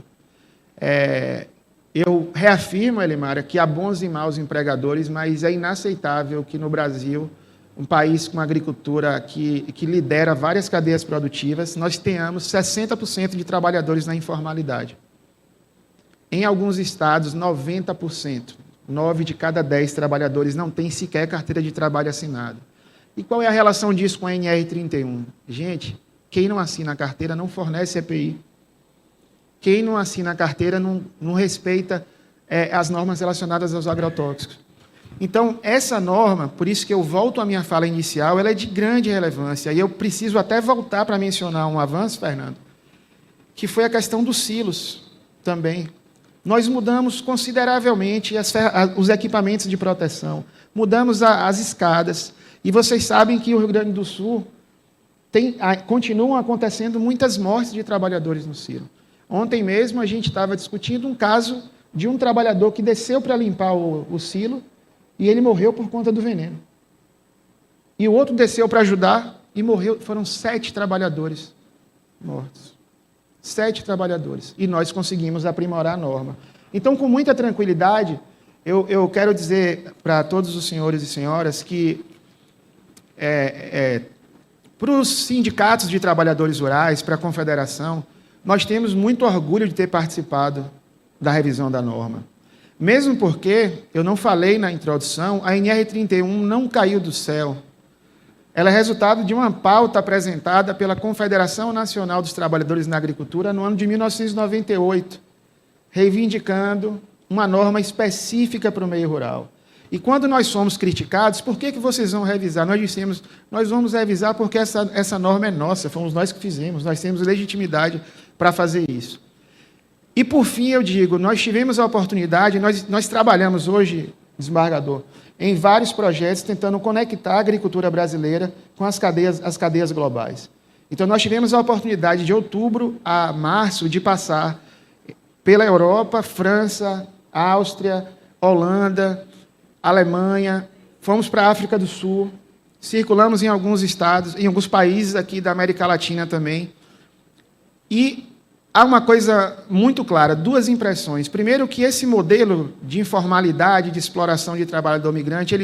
Eu reafirmo, Elimara, que há bons e maus empregadores, mas é inaceitável que no Brasil, um país com uma agricultura que lidera várias cadeias produtivas, nós tenhamos 60% de trabalhadores na informalidade. Em alguns estados, 90%. 9 de cada 10 trabalhadores não tem sequer carteira de trabalho assinada. E qual é a relação disso com a NR31? Gente, quem não assina a carteira não fornece EPI. Quem não assina a carteira não respeita as normas relacionadas aos agrotóxicos. Então, essa norma, por isso que eu volto à minha fala inicial, ela é de grande relevância. E eu preciso até voltar para mencionar um avanço, Fernando, que foi a questão dos silos também. Nós mudamos consideravelmente os equipamentos de proteção, mudamos as escadas, e vocês sabem que o Rio Grande do Sul continuam acontecendo muitas mortes de trabalhadores no silo. Ontem mesmo a gente estava discutindo um caso de um trabalhador que desceu para limpar o silo e ele morreu por conta do veneno. E o outro desceu para ajudar e morreu. Foram 7 trabalhadores mortos. 7 trabalhadores. E nós conseguimos aprimorar a norma. Então, com muita tranquilidade, eu quero dizer para todos os senhores e senhoras que para os sindicatos de trabalhadores rurais, para a confederação, nós temos muito orgulho de ter participado da revisão da norma. Mesmo porque, eu não falei na introdução, a NR31 não caiu do céu. Ela é resultado de uma pauta apresentada pela Confederação Nacional dos Trabalhadores na Agricultura no ano de 1998, reivindicando uma norma específica para o meio rural. E quando nós somos criticados, por que vocês vão revisar? Nós dissemos, nós vamos revisar porque essa norma é nossa, fomos nós que fizemos, nós temos legitimidade para fazer isso. E, por fim, eu digo, nós tivemos a oportunidade, nós trabalhamos hoje, desembargador, em vários projetos tentando conectar a agricultura brasileira com as cadeias globais. Então, nós tivemos a oportunidade, de outubro a março, de passar pela Europa, França, Áustria, Holanda, Alemanha, fomos para a África do Sul, circulamos em alguns estados, em alguns países aqui da América Latina também. E há uma coisa muito clara, 2 impressões. Primeiro, que esse modelo de informalidade, de exploração de trabalhador migrante,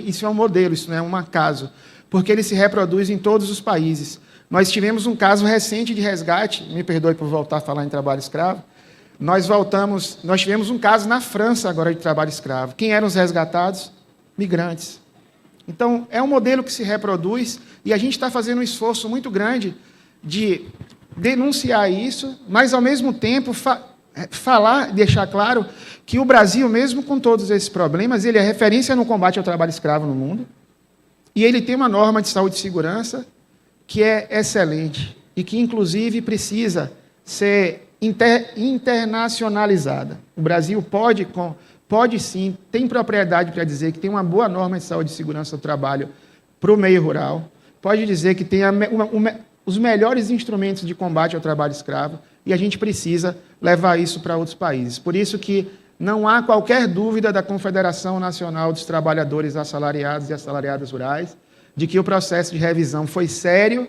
isso é um modelo, isso não é um acaso, porque ele se reproduz em todos os países. Nós tivemos um caso recente de resgate, me perdoe por voltar a falar em trabalho escravo, nós tivemos um caso na França agora de trabalho escravo. Quem eram os resgatados? Migrantes. Então, é um modelo que se reproduz e a gente está fazendo um esforço muito grande de denunciar isso, mas, ao mesmo tempo, deixar claro que o Brasil, mesmo com todos esses problemas, ele é referência no combate ao trabalho escravo no mundo e ele tem uma norma de saúde e segurança que é excelente e que, inclusive, precisa ser internacionalizada. O Brasil pode sim, tem propriedade para dizer que tem uma boa norma de saúde e segurança do trabalho para o meio rural, pode dizer que tem os melhores instrumentos de combate ao trabalho escravo e a gente precisa levar isso para outros países. Por isso que não há qualquer dúvida da Confederação Nacional dos Trabalhadores Assalariados e Assalariadas Rurais de que o processo de revisão foi sério,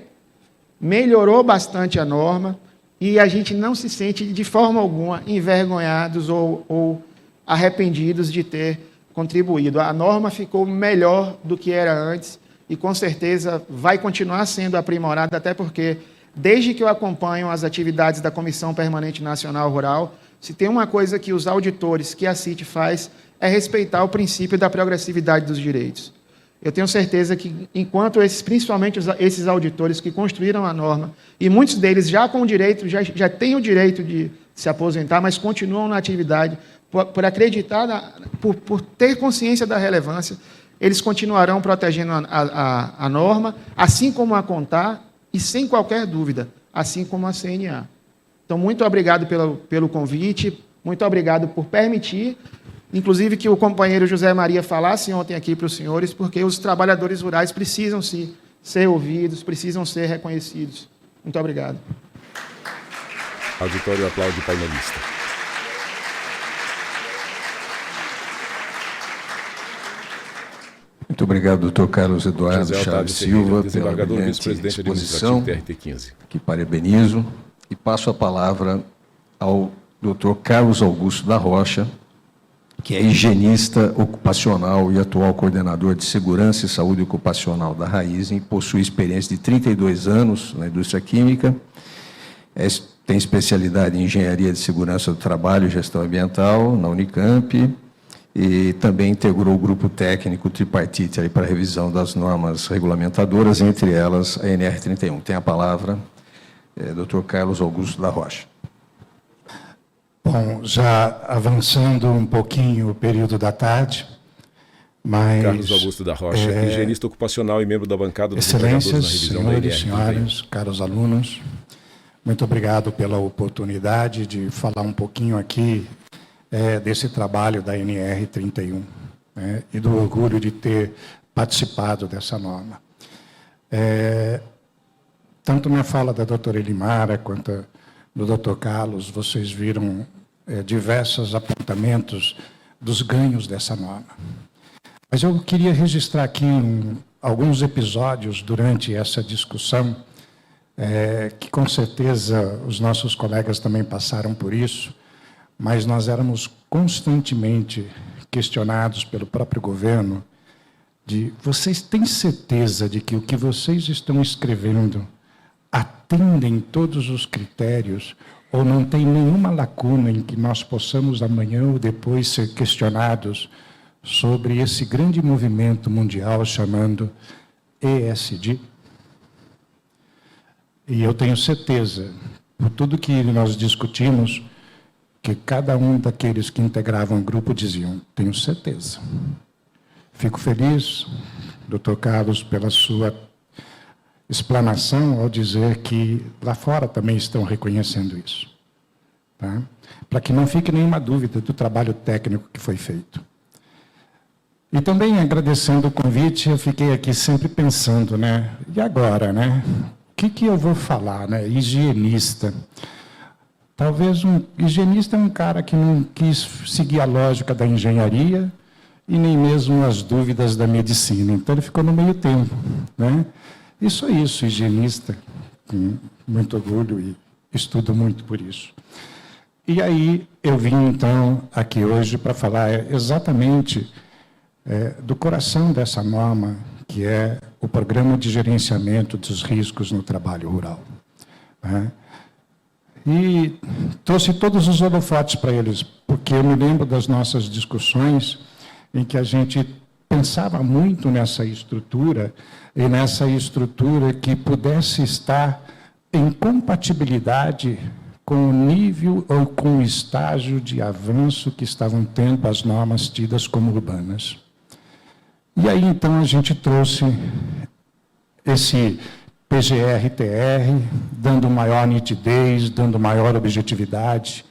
melhorou bastante a norma, e a gente não se sente, de forma alguma, envergonhados ou arrependidos de ter contribuído. A norma ficou melhor do que era antes e, com certeza, vai continuar sendo aprimorada, até porque, desde que eu acompanho as atividades da Comissão Permanente Nacional Rural, se tem uma coisa que os auditores, que a CIT faz, é respeitar o princípio da progressividade dos direitos. Eu tenho certeza que, enquanto principalmente esses auditores que construíram a norma, e muitos deles já com o direito, já têm o direito de se aposentar, mas continuam na atividade, por acreditar, por ter consciência da relevância, eles continuarão protegendo a norma, assim como a CONTAR, e sem qualquer dúvida, assim como a CNA. Então, muito obrigado pelo convite, muito obrigado por permitir, inclusive, que o companheiro José Maria falasse ontem aqui para os senhores, porque os trabalhadores rurais precisam ser ouvidos, precisam ser reconhecidos. Muito obrigado. Auditório aplaude painelista. Muito obrigado, doutor Carlos Eduardo José Chaves Otávio Ferreira, Silva, pela desembargador, brilhante vice-presidente exposição, administrativo TRT-15. que parabenizo, e passo a palavra ao doutor Carlos Augusto da Rocha, que é higienista ocupacional e atual coordenador de Segurança e Saúde Ocupacional da Raizen, possui experiência de 32 anos na indústria química, tem especialidade em Engenharia de Segurança do Trabalho e Gestão Ambiental na Unicamp, e também integrou o grupo técnico tripartite para revisão das normas regulamentadoras, entre elas a NR31. Tem a palavra Dr. Carlos Augusto da Rocha. Bom, já avançando um pouquinho o período da tarde, mas... Carlos Augusto da Rocha, higienista ocupacional e membro da bancada dos empregadores na revisão da senhores, senhoras, caros alunos, muito obrigado pela oportunidade de falar um pouquinho aqui desse trabalho da NR31, né, e do orgulho de ter participado dessa norma. Tanto na fala da doutora Elimara quanto do doutor Carlos, vocês viram diversos apontamentos dos ganhos dessa norma. Mas eu queria registrar aqui alguns episódios durante essa discussão, que com certeza os nossos colegas também passaram por isso, mas nós éramos constantemente questionados pelo próprio governo de: vocês têm certeza de que o que vocês estão escrevendo atendem todos os critérios, ou não tem nenhuma lacuna em que nós possamos amanhã ou depois ser questionados sobre esse grande movimento mundial chamando ESG? E eu tenho certeza, por tudo que nós discutimos, que cada um daqueles que integravam o grupo diziam: tenho certeza. Fico feliz, doutor Carlos, pela sua explanação ao dizer que lá fora também estão reconhecendo isso, tá? Para que não fique nenhuma dúvida do trabalho técnico que foi feito. E também agradecendo o convite, eu fiquei aqui sempre pensando, né? E agora, né? O que eu vou falar, né? Higienista. Talvez um higienista é um cara que não quis seguir a lógica da engenharia e nem mesmo as dúvidas da medicina. Então, ele ficou no meio tempo, né? Isso é isso, higienista, com muito orgulho e estudo muito por isso. E aí, eu vim, então, aqui hoje para falar exatamente do coração dessa norma, que é o Programa de Gerenciamento dos Riscos no Trabalho Rural, né? E trouxe todos os holofotes para eles, porque eu me lembro das nossas discussões em que a gente pensava muito nessa estrutura, e nessa estrutura que pudesse estar em compatibilidade com o nível ou com o estágio de avanço que estavam tendo as normas tidas como urbanas. E aí, então, a gente trouxe esse PGR-TR, dando maior nitidez, dando maior objetividade,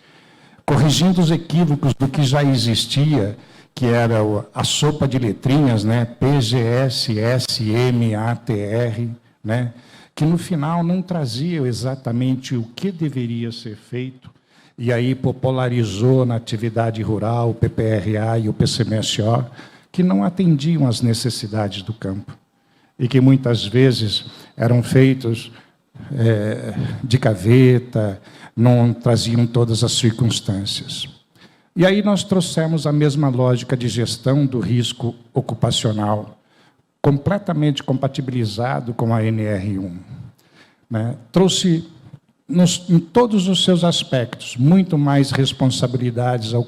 corrigindo os equívocos do que já existia, que era a sopa de letrinhas, né? PGS-SM-ATR, né? Que no final não trazia exatamente o que deveria ser feito, e aí popularizou na atividade rural o PPRA e o PCMSO, que não atendiam às necessidades do campo, e que muitas vezes eram feitos de gaveta, não traziam todas as circunstâncias. E aí nós trouxemos a mesma lógica de gestão do risco ocupacional, completamente compatibilizado com a NR1. Né? Trouxe, em todos os seus aspectos, muito mais responsabilidades ao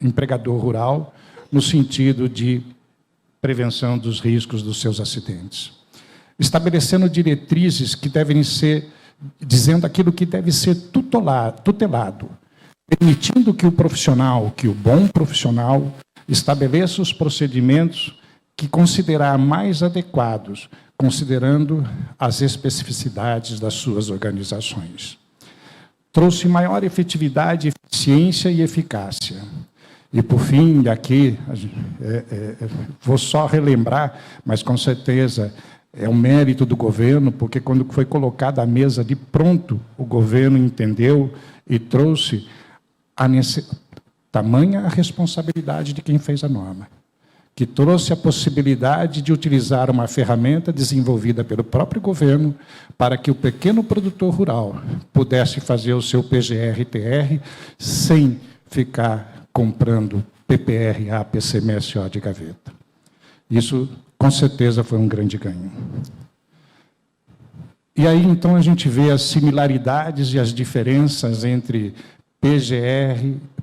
empregador rural, no sentido de prevenção dos riscos dos seus acidentes. Estabelecendo diretrizes que devem ser, dizendo aquilo que deve ser tutelado, permitindo que o profissional, que o bom profissional, estabeleça os procedimentos que considerar mais adequados, considerando as especificidades das suas organizações. Trouxe maior efetividade, eficiência e eficácia. E, por fim, aqui, vou só relembrar, mas, com certeza, é um mérito do governo, porque, quando foi colocada a mesa de pronto, o governo entendeu e trouxe tamanha a responsabilidade de quem fez a norma, que trouxe a possibilidade de utilizar uma ferramenta desenvolvida pelo próprio governo para que o pequeno produtor rural pudesse fazer o seu PGR-TR sem ficar comprando PPRA, PCMSO de gaveta. Isso, com certeza, foi um grande ganho. E aí, então, a gente vê as similaridades e as diferenças entre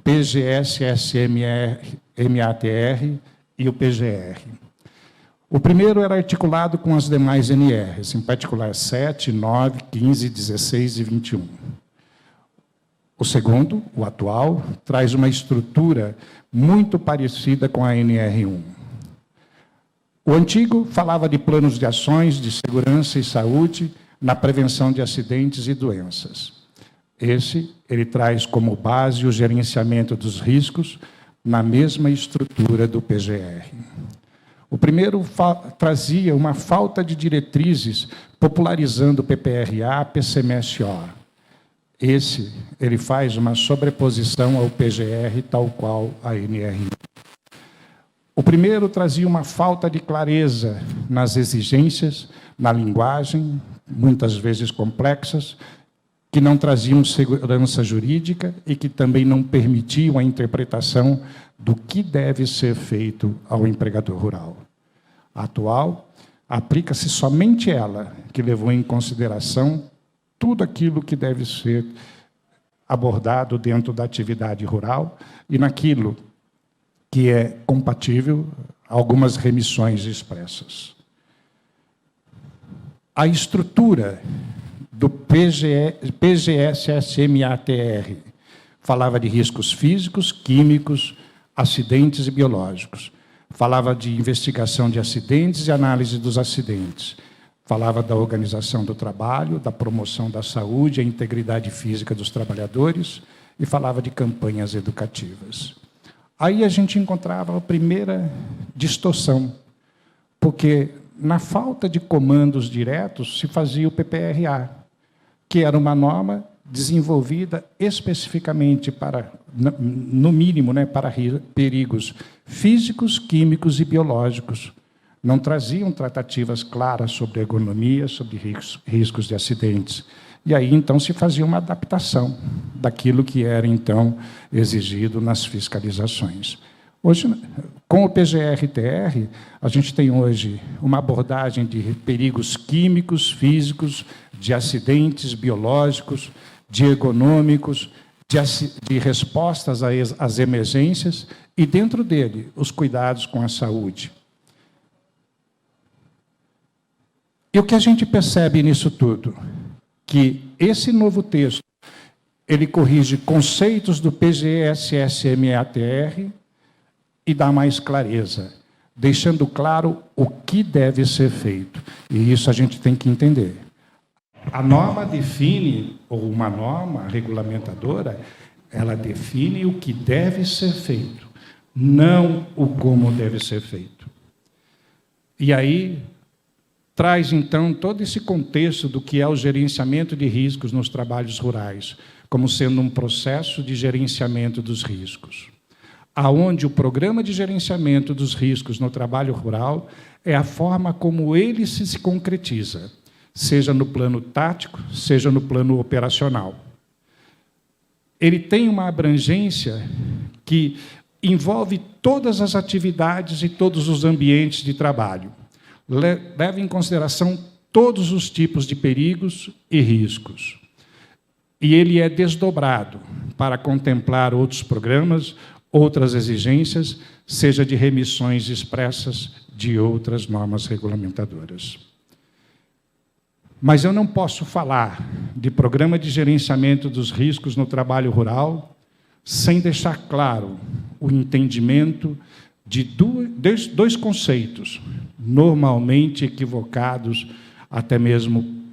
PGSSMATR e o PGR. O primeiro era articulado com as demais NRs, em particular 7, 9, 15, 16 e 21. O segundo, o atual, traz uma estrutura muito parecida com a NR1. O antigo falava de planos de ações de segurança e saúde na prevenção de acidentes e doenças. Ele traz como base o gerenciamento dos riscos na mesma estrutura do PGR. O primeiro trazia uma falta de diretrizes, popularizando o PPRA, PCMSO. Ele faz uma sobreposição ao PGR, tal qual a NR. O primeiro trazia uma falta de clareza nas exigências, na linguagem, muitas vezes complexas, que não traziam segurança jurídica e que também não permitiam a interpretação do que deve ser feito ao empregador rural. A atual, aplica-se somente ela, que levou em consideração tudo aquilo que deve ser abordado dentro da atividade rural e naquilo que é compatível, algumas remissões expressas. A estrutura do PGSSMATR falava de riscos físicos, químicos, acidentes e biológicos. Falava de investigação de acidentes e análise dos acidentes. Falava da organização do trabalho, da promoção da saúde e a integridade física dos trabalhadores e falava de campanhas educativas. Aí a gente encontrava a primeira distorção, porque na falta de comandos diretos se fazia o PPRA, que era uma norma desenvolvida especificamente para, no mínimo, para perigos físicos, químicos e biológicos. Não traziam tratativas claras sobre ergonomia, sobre riscos de acidentes. E aí, então, se fazia uma adaptação daquilo que era, então, exigido nas fiscalizações. Hoje, com o PGR-TR, a gente tem hoje uma abordagem de perigos químicos, físicos, de acidentes biológicos, de ergonômicos, de respostas às emergências e, dentro dele, os cuidados com a saúde. E o que a gente percebe nisso tudo? Que esse novo texto, ele corrige conceitos do PGSSMATR e dá mais clareza, deixando claro o que deve ser feito. E isso a gente tem que entender. A norma define, ou uma norma regulamentadora, ela define o que deve ser feito, não o como deve ser feito. E aí traz, então, todo esse contexto do que é o gerenciamento de riscos nos trabalhos rurais, como sendo um processo de gerenciamento dos riscos, aonde o programa de gerenciamento dos riscos no trabalho rural é a forma como ele se concretiza, seja no plano tático, seja no plano operacional. Ele tem uma abrangência que envolve todas as atividades e todos os ambientes de trabalho. Leva em consideração todos os tipos de perigos e riscos. E ele é desdobrado para contemplar outros programas, outras exigências, seja de remissões expressas de outras normas regulamentadoras. Mas eu não posso falar de programa de gerenciamento dos riscos no trabalho rural sem deixar claro o entendimento de dois conceitos, normalmente equivocados, até mesmo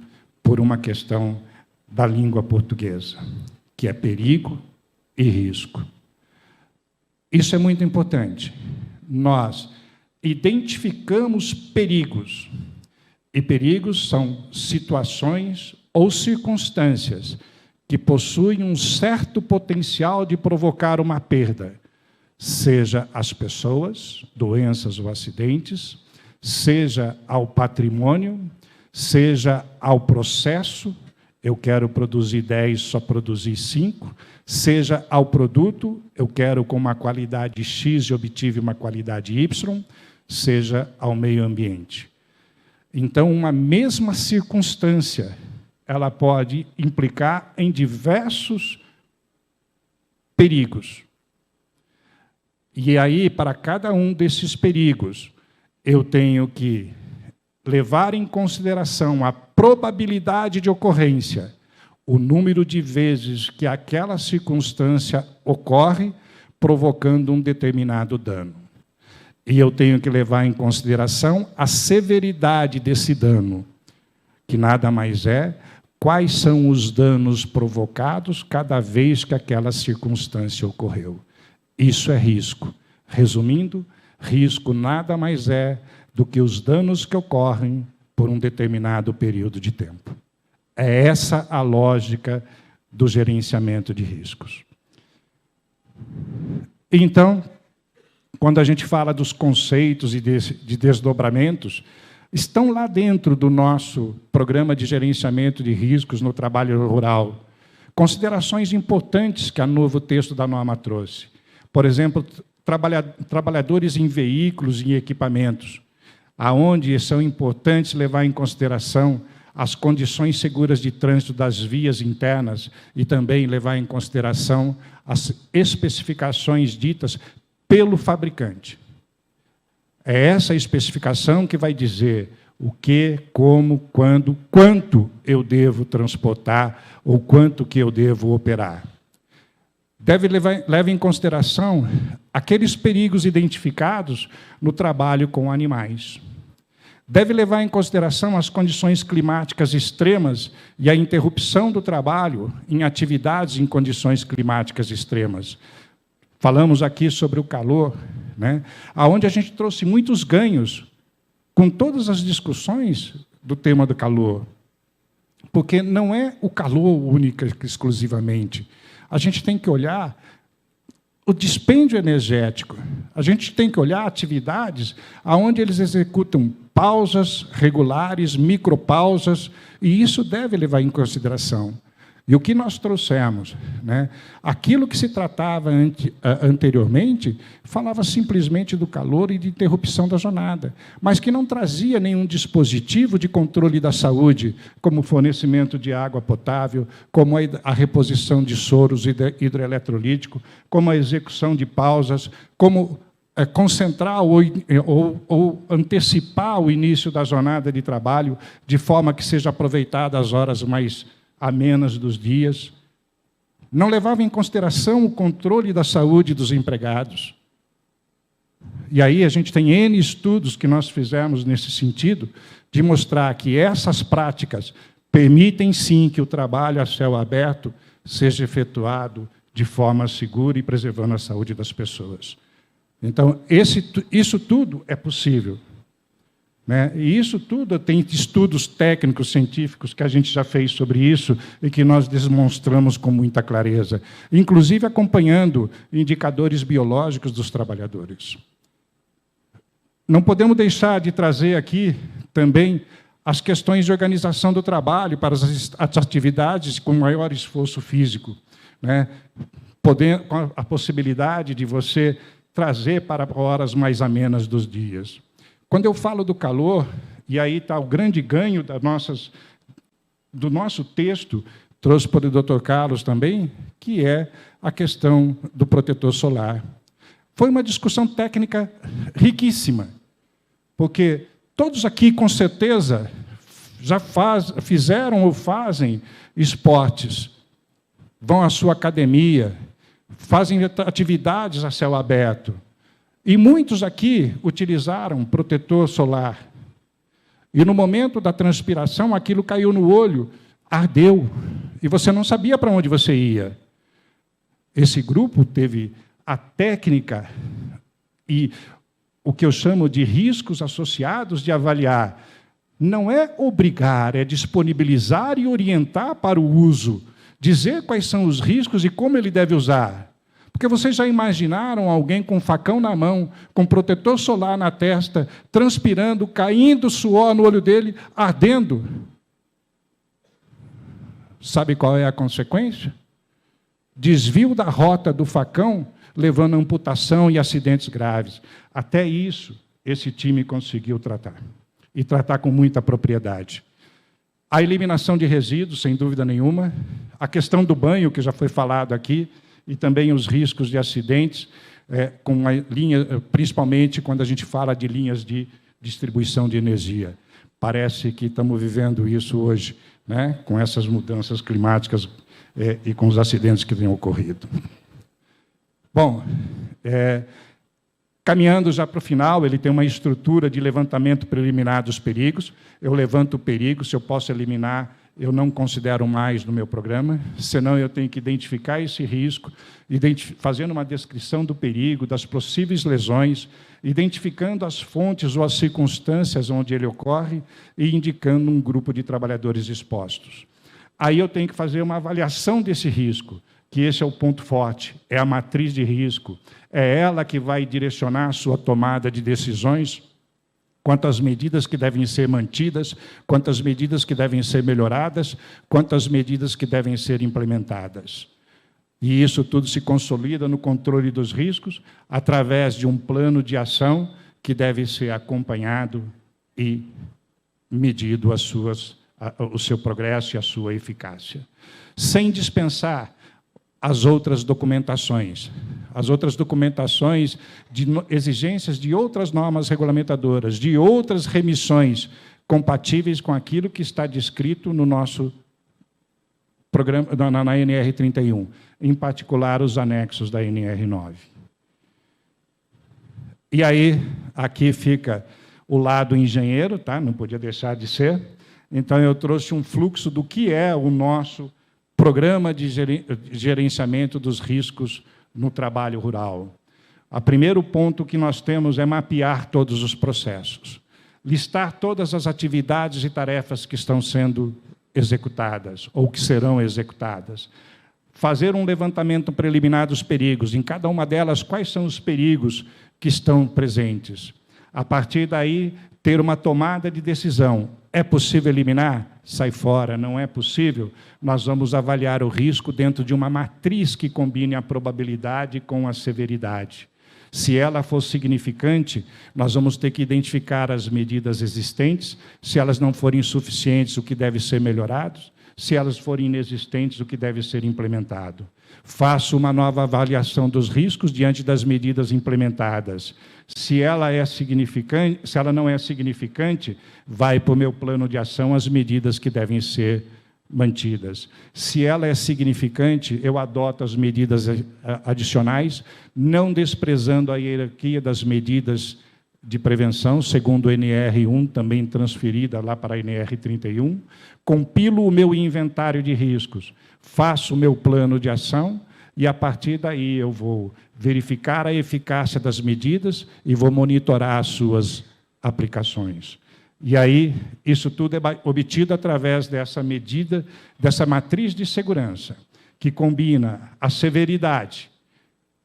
por uma questão da língua portuguesa, que é perigo e risco. Isso é muito importante. Nós identificamos perigos, e perigos são situações ou circunstâncias que possuem um certo potencial de provocar uma perda, seja às pessoas, doenças ou acidentes, seja ao patrimônio, seja ao processo, eu quero produzir 10, só produzir 5, seja ao produto, eu quero com uma qualidade X e obtive uma qualidade Y, seja ao meio ambiente. Então, uma mesma circunstância, ela pode implicar em diversos perigos. E aí, para cada um desses perigos, eu tenho que levar em consideração a probabilidade de ocorrência, o número de vezes que aquela circunstância ocorre, provocando um determinado dano. E eu tenho que levar em consideração a severidade desse dano, que nada mais é quais são os danos provocados cada vez que aquela circunstância ocorreu. Isso é risco. Resumindo, risco nada mais é do que os danos que ocorrem por um determinado período de tempo. É essa a lógica do gerenciamento de riscos. Então, quando a gente fala dos conceitos e de desdobramentos, estão lá dentro do nosso programa de gerenciamento de riscos no trabalho rural. Considerações importantes que o novo texto da norma trouxe. Por exemplo, trabalhadores em veículos e equipamentos, aonde são importantes levar em consideração as condições seguras de trânsito das vias internas e também levar em consideração as especificações ditas pelo fabricante. É essa especificação que vai dizer o que, como, quando, quanto eu devo transportar ou quanto que eu devo operar. Leva em consideração aqueles perigos identificados no trabalho com animais. Deve levar em consideração as condições climáticas extremas e a interrupção do trabalho em atividades em condições climáticas extremas. Falamos aqui sobre o calor, né, onde a gente trouxe muitos ganhos com todas as discussões do tema do calor. Porque não é o calor única exclusivamente. A gente tem que olhar o dispêndio energético. A gente tem que olhar atividades onde eles executam pausas regulares, micropausas, e isso deve levar em consideração. E o que nós trouxemos, né, aquilo que se tratava anteriormente, falava simplesmente do calor e de interrupção da jornada, mas que não trazia nenhum dispositivo de controle da saúde, como o fornecimento de água potável, como a reposição de soros hidroeletrolíticos, como a execução de pausas, como concentrar ou antecipar o início da jornada de trabalho de forma que seja aproveitada as horas mais amenas dos dias. Não levava em consideração o controle da saúde dos empregados. E aí a gente tem N estudos que nós fizemos nesse sentido, de mostrar que essas práticas permitem, sim, que o trabalho a céu aberto seja efetuado de forma segura e preservando a saúde das pessoas. Então, isso tudo é possível. Né? E isso tudo tem estudos técnicos, científicos, que a gente já fez sobre isso e que nós demonstramos com muita clareza, inclusive acompanhando indicadores biológicos dos trabalhadores. Não podemos deixar de trazer aqui também as questões de organização do trabalho para as atividades com maior esforço físico, né? Com a possibilidade de você trazer para horas mais amenas dos dias. Quando eu falo do calor, e aí está o grande ganho do nosso texto, trouxe para o Dr. Carlos também, que é a questão do protetor solar. Foi uma discussão técnica riquíssima, porque todos aqui, com certeza, já fizeram ou fazem esportes, vão à sua academia, fazem atividades a céu aberto. E muitos aqui utilizaram protetor solar. E, no momento da transpiração, aquilo caiu no olho, ardeu, e você não sabia para onde você ia. Esse grupo teve a técnica e o que eu chamo de riscos associados de avaliar. Não é obrigar, é disponibilizar e orientar para o uso, dizer quais são os riscos e como ele deve usar. Porque vocês já imaginaram alguém com um facão na mão, com protetor solar na testa, transpirando, caindo suor no olho dele, ardendo? Sabe qual é a consequência? Desvio da rota do facão, levando a amputação e acidentes graves. Até isso, esse time conseguiu tratar. E tratar com muita propriedade. A eliminação de resíduos, sem dúvida nenhuma. A questão do banho, que já foi falado aqui, e também os riscos de acidentes, com a linha, principalmente quando a gente fala de linhas de distribuição de energia. Parece que estamos vivendo isso hoje, né, com essas mudanças climáticas e com os acidentes que têm ocorrido. Bom, caminhando já para o final, ele tem uma estrutura de levantamento preliminar dos perigos. Eu levanto o perigo, se eu posso eliminar, eu não considero mais no meu programa, senão eu tenho que identificar esse risco, fazendo uma descrição do perigo, das possíveis lesões, identificando as fontes ou as circunstâncias onde ele ocorre e indicando um grupo de trabalhadores expostos. Aí eu tenho que fazer uma avaliação desse risco, que esse é o ponto forte, é a matriz de risco, é ela que vai direcionar a sua tomada de decisões, quanto às medidas que devem ser mantidas, quanto às medidas que devem ser melhoradas, quanto às medidas que devem ser implementadas. E isso tudo se consolida no controle dos riscos, através de um plano de ação que deve ser acompanhado e medido o seu progresso e a sua eficácia. Sem dispensar as outras documentações de exigências de outras normas regulamentadoras, de outras remissões compatíveis com aquilo que está descrito no nosso programa, na NR 31, em particular os anexos da NR 9. E aí, aqui fica o lado engenheiro, tá? Não podia deixar de ser. Então, eu trouxe um fluxo do que é o nosso Programa de Gerenciamento dos Riscos no Trabalho Rural. O primeiro ponto que nós temos é mapear todos os processos, listar todas as atividades e tarefas que estão sendo executadas ou que serão executadas, fazer um levantamento preliminar dos perigos, em cada uma delas, quais são os perigos que estão presentes. A partir daí, ter uma tomada de decisão. É possível eliminar? Sai fora. Não é possível? Nós vamos avaliar o risco dentro de uma matriz que combine a probabilidade com a severidade. Se ela for significante, nós vamos ter que identificar as medidas existentes. Se elas não forem suficientes, o que deve ser melhorado. Se elas forem inexistentes, o que deve ser implementado. Faço uma nova avaliação dos riscos diante das medidas implementadas. Se ela não é significante, vai para o meu plano de ação as medidas que devem ser mantidas. Se ela é significante, eu adoto as medidas adicionais, não desprezando a hierarquia das medidas de prevenção, segundo o NR1, também transferida lá para a NR 31, compilo o meu inventário de riscos, faço o meu plano de ação e, a partir daí, eu vou verificar a eficácia das medidas e vou monitorar as suas aplicações. E aí, isso tudo é obtido através dessa medida, dessa matriz de segurança, que combina a severidade.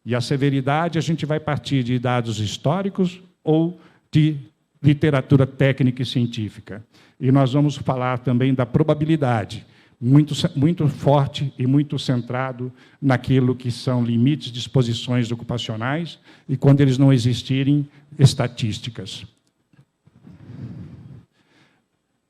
E a severidade a gente vai partir de dados históricos ou de literatura técnica e científica. E nós vamos falar também da probabilidade, muito forte e muito centrado naquilo que são limites de exposições ocupacionais e, quando eles não existirem, estatísticas.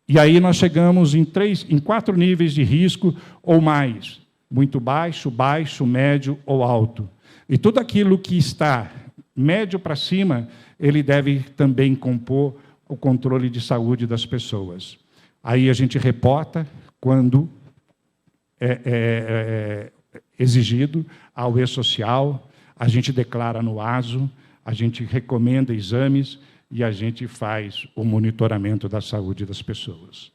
E aí nós chegamos em 4 níveis de risco ou mais: muito baixo, baixo, médio ou alto. E tudo aquilo que está médio para cima, ele deve também compor o controle de saúde das pessoas. Aí a gente reporta quando é exigido ao E-Social, a gente declara no ASO, a gente recomenda exames e a gente faz o monitoramento da saúde das pessoas.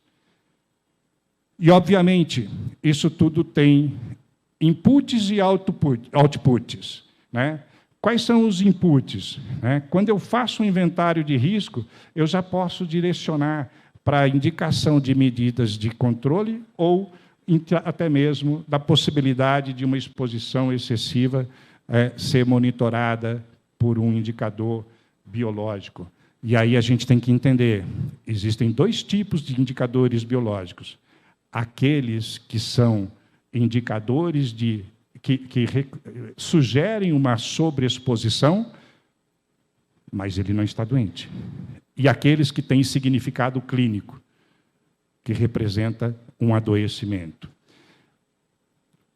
E, obviamente, isso tudo tem inputs e outputs, né? Quais são os inputs? Quando eu faço um inventário de risco, eu já posso direcionar para a indicação de medidas de controle ou até mesmo da possibilidade de uma exposição excessiva ser monitorada por um indicador biológico. E aí a gente tem que entender, existem 2 tipos de indicadores biológicos. Aqueles que são indicadores que sugerem uma sobreexposição, mas ele não está doente. E aqueles que têm significado clínico, que representa um adoecimento.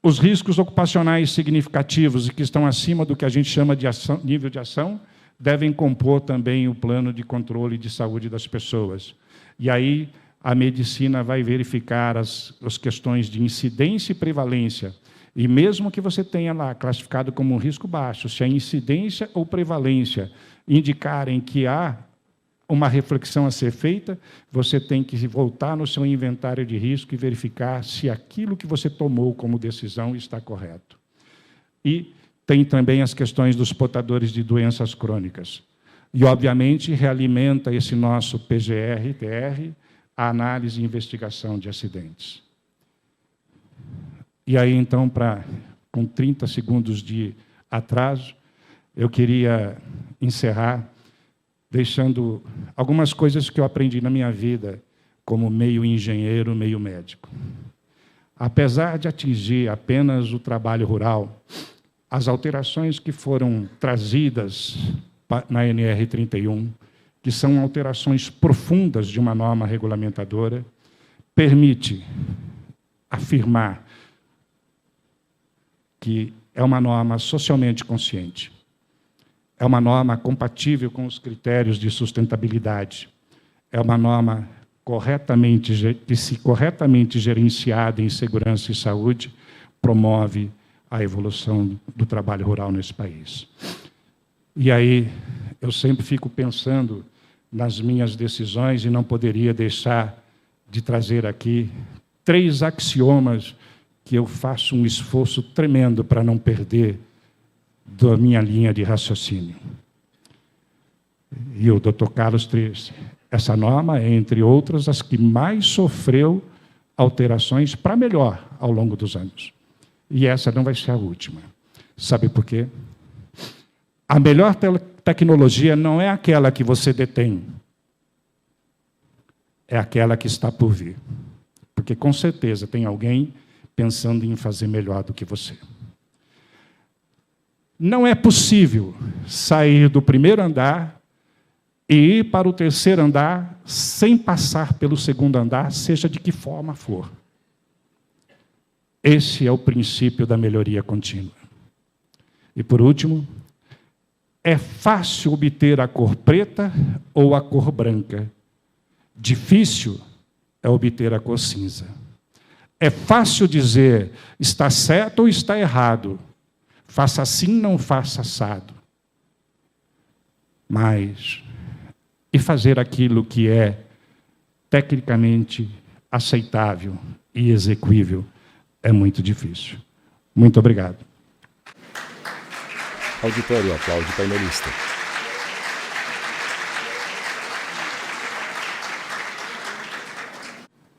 Os riscos ocupacionais significativos e que estão acima do que a gente chama de nível de ação devem compor também o plano de controle de saúde das pessoas. E aí a medicina vai verificar as questões de incidência e prevalência. E mesmo que você tenha lá classificado como um risco baixo, se a incidência ou prevalência indicarem que há uma reflexão a ser feita, você tem que voltar no seu inventário de risco e verificar se aquilo que você tomou como decisão está correto. E tem também as questões dos portadores de doenças crônicas. E, obviamente, realimenta esse nosso PGR-TR a análise e investigação de acidentes. E aí, então, com 30 segundos de atraso, eu queria encerrar deixando algumas coisas que eu aprendi na minha vida como meio engenheiro, meio médico. Apesar de atingir apenas o trabalho rural, as alterações que foram trazidas na NR31, que são alterações profundas de uma norma regulamentadora, permite afirmar que é uma norma socialmente consciente, é uma norma compatível com os critérios de sustentabilidade, é uma norma que, se corretamente gerenciada em segurança e saúde, promove a evolução do trabalho rural nesse país. E aí, eu sempre fico pensando nas minhas decisões e não poderia deixar de trazer aqui 3 axiomas que eu faço um esforço tremendo para não perder da minha linha de raciocínio. E o Dr. Carlos Trieste, essa norma é, entre outras, as que mais sofreu alterações para melhor ao longo dos anos. E essa não vai ser a última. Sabe por quê? A melhor tecnologia não é aquela que você detém, é aquela que está por vir. Porque, com certeza, tem alguém pensando em fazer melhor do que você. Não é possível sair do primeiro andar e ir para o terceiro andar sem passar pelo segundo andar, seja de que forma for. Esse é o princípio da melhoria contínua. E, por último, é fácil obter a cor preta ou a cor branca. Difícil é obter a cor cinza. É fácil dizer está certo ou está errado. Faça assim, não faça assado. Mas, e fazer aquilo que é tecnicamente aceitável e execuível é muito difícil. Muito obrigado. Auditório, aplaude painelista.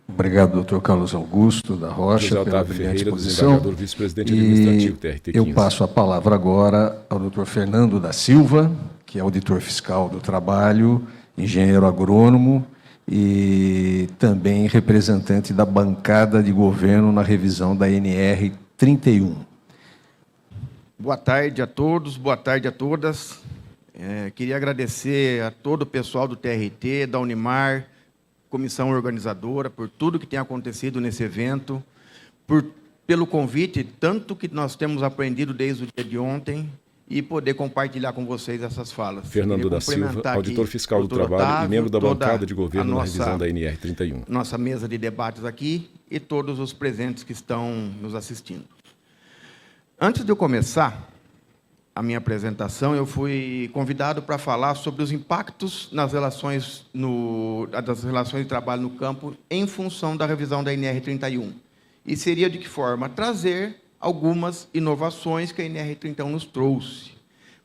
Obrigado, doutor Carlos Augusto da Rocha, pela brilhante exposição. Vice-presidente administrativo, TRT15. Eu passo a palavra agora ao doutor Fernando da Silva, que é auditor fiscal do trabalho, engenheiro agrônomo e também representante da bancada de governo na revisão da NR31. Boa tarde a todos, boa tarde a todas. Queria agradecer a todo o pessoal do TRT, da Unimar, comissão organizadora, por tudo que tem acontecido nesse evento, pelo convite, tanto que nós temos aprendido desde o dia de ontem, e poder compartilhar com vocês essas falas. Fernando da Silva, auditor fiscal do trabalho Otávio, e membro da bancada de governo na revisão da NR31. Nossa mesa de debates aqui e todos os presentes que estão nos assistindo. Antes de eu começar a minha apresentação, eu fui convidado para falar sobre os impactos das relações de trabalho no campo em função da revisão da NR31. E seria de que forma? Trazer algumas inovações que a NR31 nos trouxe.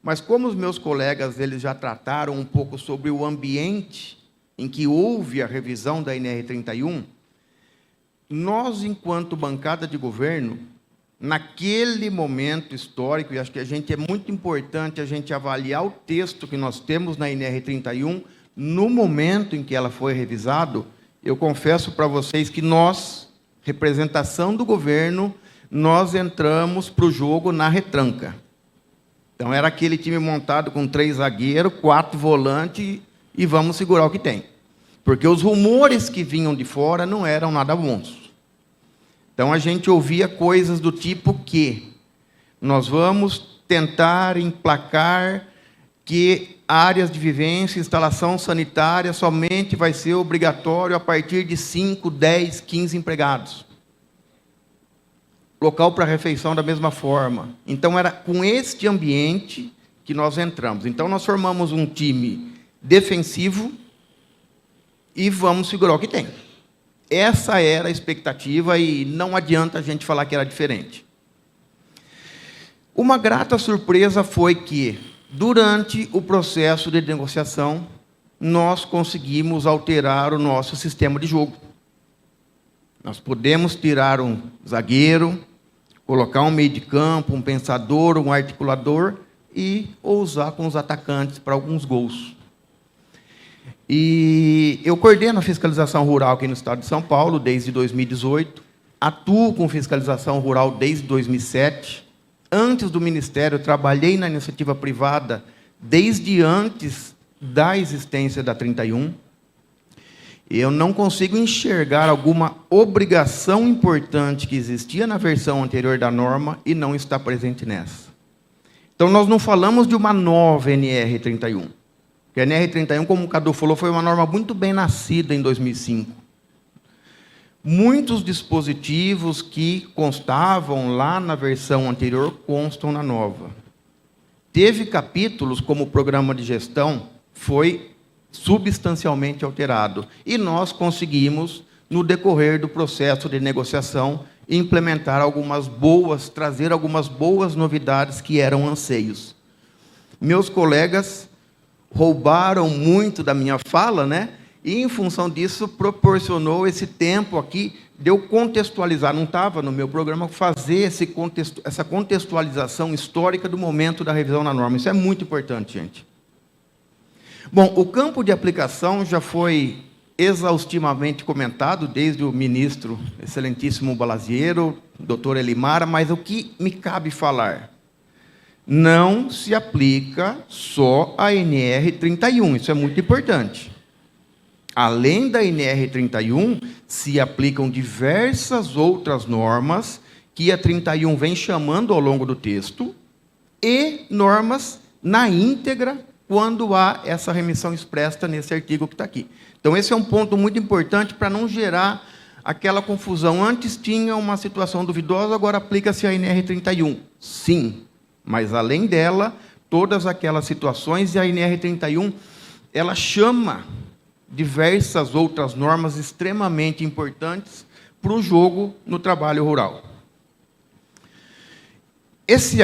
Mas como os meus colegas eles já trataram um pouco sobre o ambiente em que houve a revisão da NR31, nós, enquanto bancada de governo, naquele momento histórico, e acho que é muito importante a gente avaliar o texto que nós temos na NR31, no momento em que ela foi revisada, eu confesso para vocês que nós, representação do governo, nós entramos para o jogo na retranca. Então, era aquele time montado com 3 zagueiros, 4 volantes, e vamos segurar o que tem. Porque os rumores que vinham de fora não eram nada bons. Então, a gente ouvia coisas do tipo que nós vamos tentar emplacar que áreas de vivência, instalação sanitária, somente vai ser obrigatório a partir de 5, 10, 15 empregados. Local para refeição da mesma forma. Então, era com este ambiente que nós entramos. Então, nós formamos um time defensivo e vamos segurar o que tem. Essa era a expectativa e não adianta a gente falar que era diferente. Uma grata surpresa foi que, durante o processo de negociação, nós conseguimos alterar o nosso sistema de jogo. Nós podemos tirar um zagueiro, colocar um meio de campo, um pensador, um articulador e usar com os atacantes para alguns gols. E eu coordeno a fiscalização rural aqui no estado de São Paulo desde 2018, atuo com fiscalização rural desde 2007. Antes do Ministério, eu trabalhei na iniciativa privada desde antes da existência da 31. Eu não consigo enxergar alguma obrigação importante que existia na versão anterior da norma e não está presente nessa. Então, nós não falamos de uma nova NR31. Porque a NR31, como o Cadu falou, foi uma norma muito bem nascida em 2005. Muitos dispositivos que constavam lá na versão anterior constam na nova. Teve capítulos, como o programa de gestão, foi substancialmente alterado. E nós conseguimos, no decorrer do processo de negociação, implementar trazer algumas boas novidades que eram anseios. Meus colegas roubaram muito da minha fala, né? E, em função disso, proporcionou esse tempo aqui de eu contextualizar, não estava no meu programa, fazer essa contextualização histórica do momento da revisão da norma. Isso é muito importante, gente. Bom, o campo de aplicação já foi exaustivamente comentado, desde o ministro excelentíssimo Balaziero, doutor Elimara, mas o que me cabe falar? Não se aplica só a NR31, isso é muito importante. Além da NR31, se aplicam diversas outras normas que a 31 vem chamando ao longo do texto e normas na íntegra quando há essa remissão expressa nesse artigo que está aqui. Então, esse é um ponto muito importante para não gerar aquela confusão. Antes tinha uma situação duvidosa, agora aplica-se a NR31. Sim, mas, além dela, todas aquelas situações, e a NR31, ela chama diversas outras normas extremamente importantes para o jogo no trabalho rural. Esse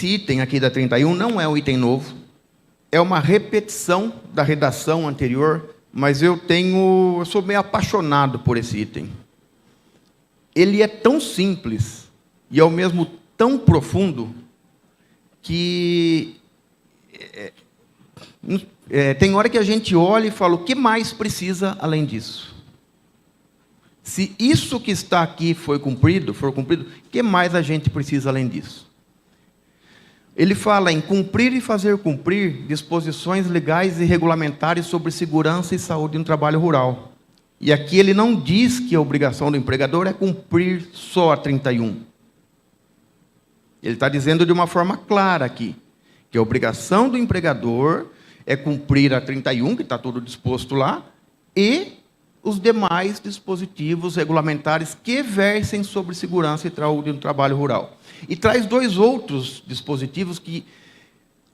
item aqui da 31 não é um item novo, é uma repetição da redação anterior, mas eu sou meio apaixonado por esse item. Ele é tão simples e, ao mesmo tempo, tão profundo que tem hora que a gente olha e fala, o que mais precisa além disso? Se isso que está aqui for cumprido, o que mais a gente precisa além disso? Ele fala em cumprir e fazer cumprir disposições legais e regulamentares sobre segurança e saúde no trabalho rural. E aqui ele não diz que a obrigação do empregador é cumprir só a 31. Ele está dizendo de uma forma clara aqui, que a obrigação do empregador é cumprir a 31, que está tudo disposto lá, e os demais dispositivos regulamentares que versem sobre segurança e saúde no trabalho rural. E traz dois outros dispositivos que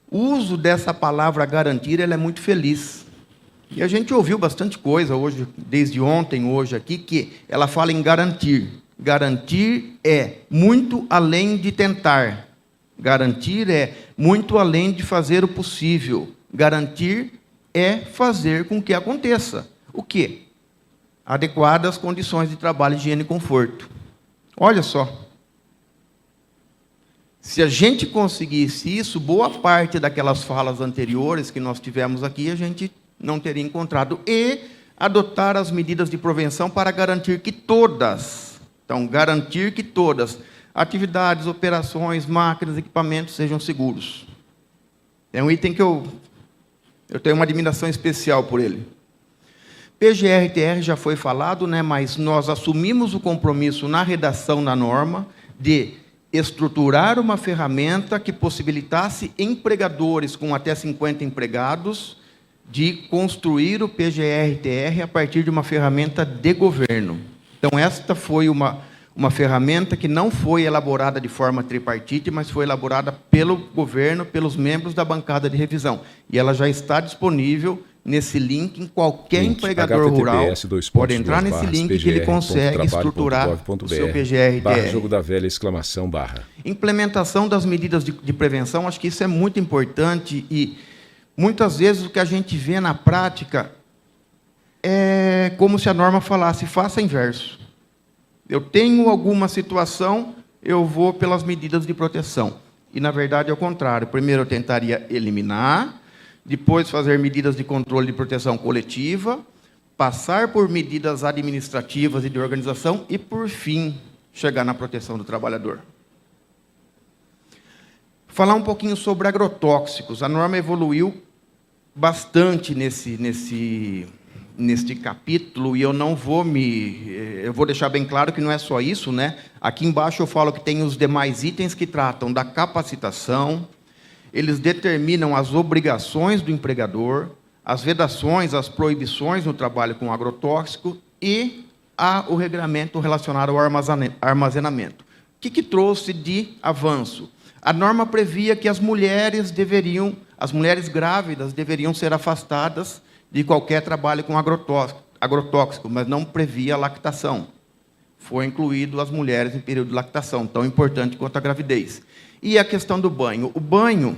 o uso dessa palavra garantir ela é muito feliz. E a gente ouviu bastante coisa hoje, desde ontem, hoje aqui, que ela fala em garantir. Garantir é muito além de tentar. Garantir é muito além de fazer o possível. Garantir é fazer com que aconteça. O quê? Adequadas condições de trabalho, higiene e conforto. Olha só. Se a gente conseguisse isso, boa parte daquelas falas anteriores que nós tivemos aqui, a gente não teria encontrado. E adotar as medidas de prevenção para garantir que todas... Então, garantir que todas atividades, operações, máquinas, equipamentos sejam seguros. É um item que eu tenho uma admiração especial por ele. PGR-TR já foi falado, né, mas nós assumimos o compromisso na redação da norma de estruturar uma ferramenta que possibilitasse empregadores com até 50 empregados de construir o PGR-TR a partir de uma ferramenta de governo. Então, esta foi uma ferramenta que não foi elaborada de forma tripartite, mas foi elaborada pelo governo, pelos membros da bancada de revisão. E ela já está disponível nesse link em qualquer empregador rural. Pode entrar nesse link que ele consegue estruturar o seu PGR-TR. Jogo da velha, exclamação, barra. Implementação das medidas de prevenção, acho que isso é muito importante e muitas vezes o que a gente vê na prática é como se a norma falasse, faça inverso. Eu tenho alguma situação, eu vou pelas medidas de proteção. E, na verdade, é o contrário. Primeiro, eu tentaria eliminar, depois fazer medidas de controle de proteção coletiva, passar por medidas administrativas e de organização e, por fim, chegar na proteção do trabalhador. Falar um pouquinho sobre agrotóxicos. A norma evoluiu bastante neste capítulo, e eu não vou eu vou deixar bem claro que não é só isso, né? Aqui embaixo eu falo que tem os demais itens que tratam da capacitação, eles determinam as obrigações do empregador, as vedações, as proibições no trabalho com agrotóxico e o regramento relacionado ao armazenamento. O que trouxe de avanço? A norma previa que as mulheres grávidas deveriam ser afastadas de qualquer trabalho com agrotóxico, mas não previa a lactação. Foi incluído as mulheres em período de lactação, tão importante quanto a gravidez. E a questão do banho. O banho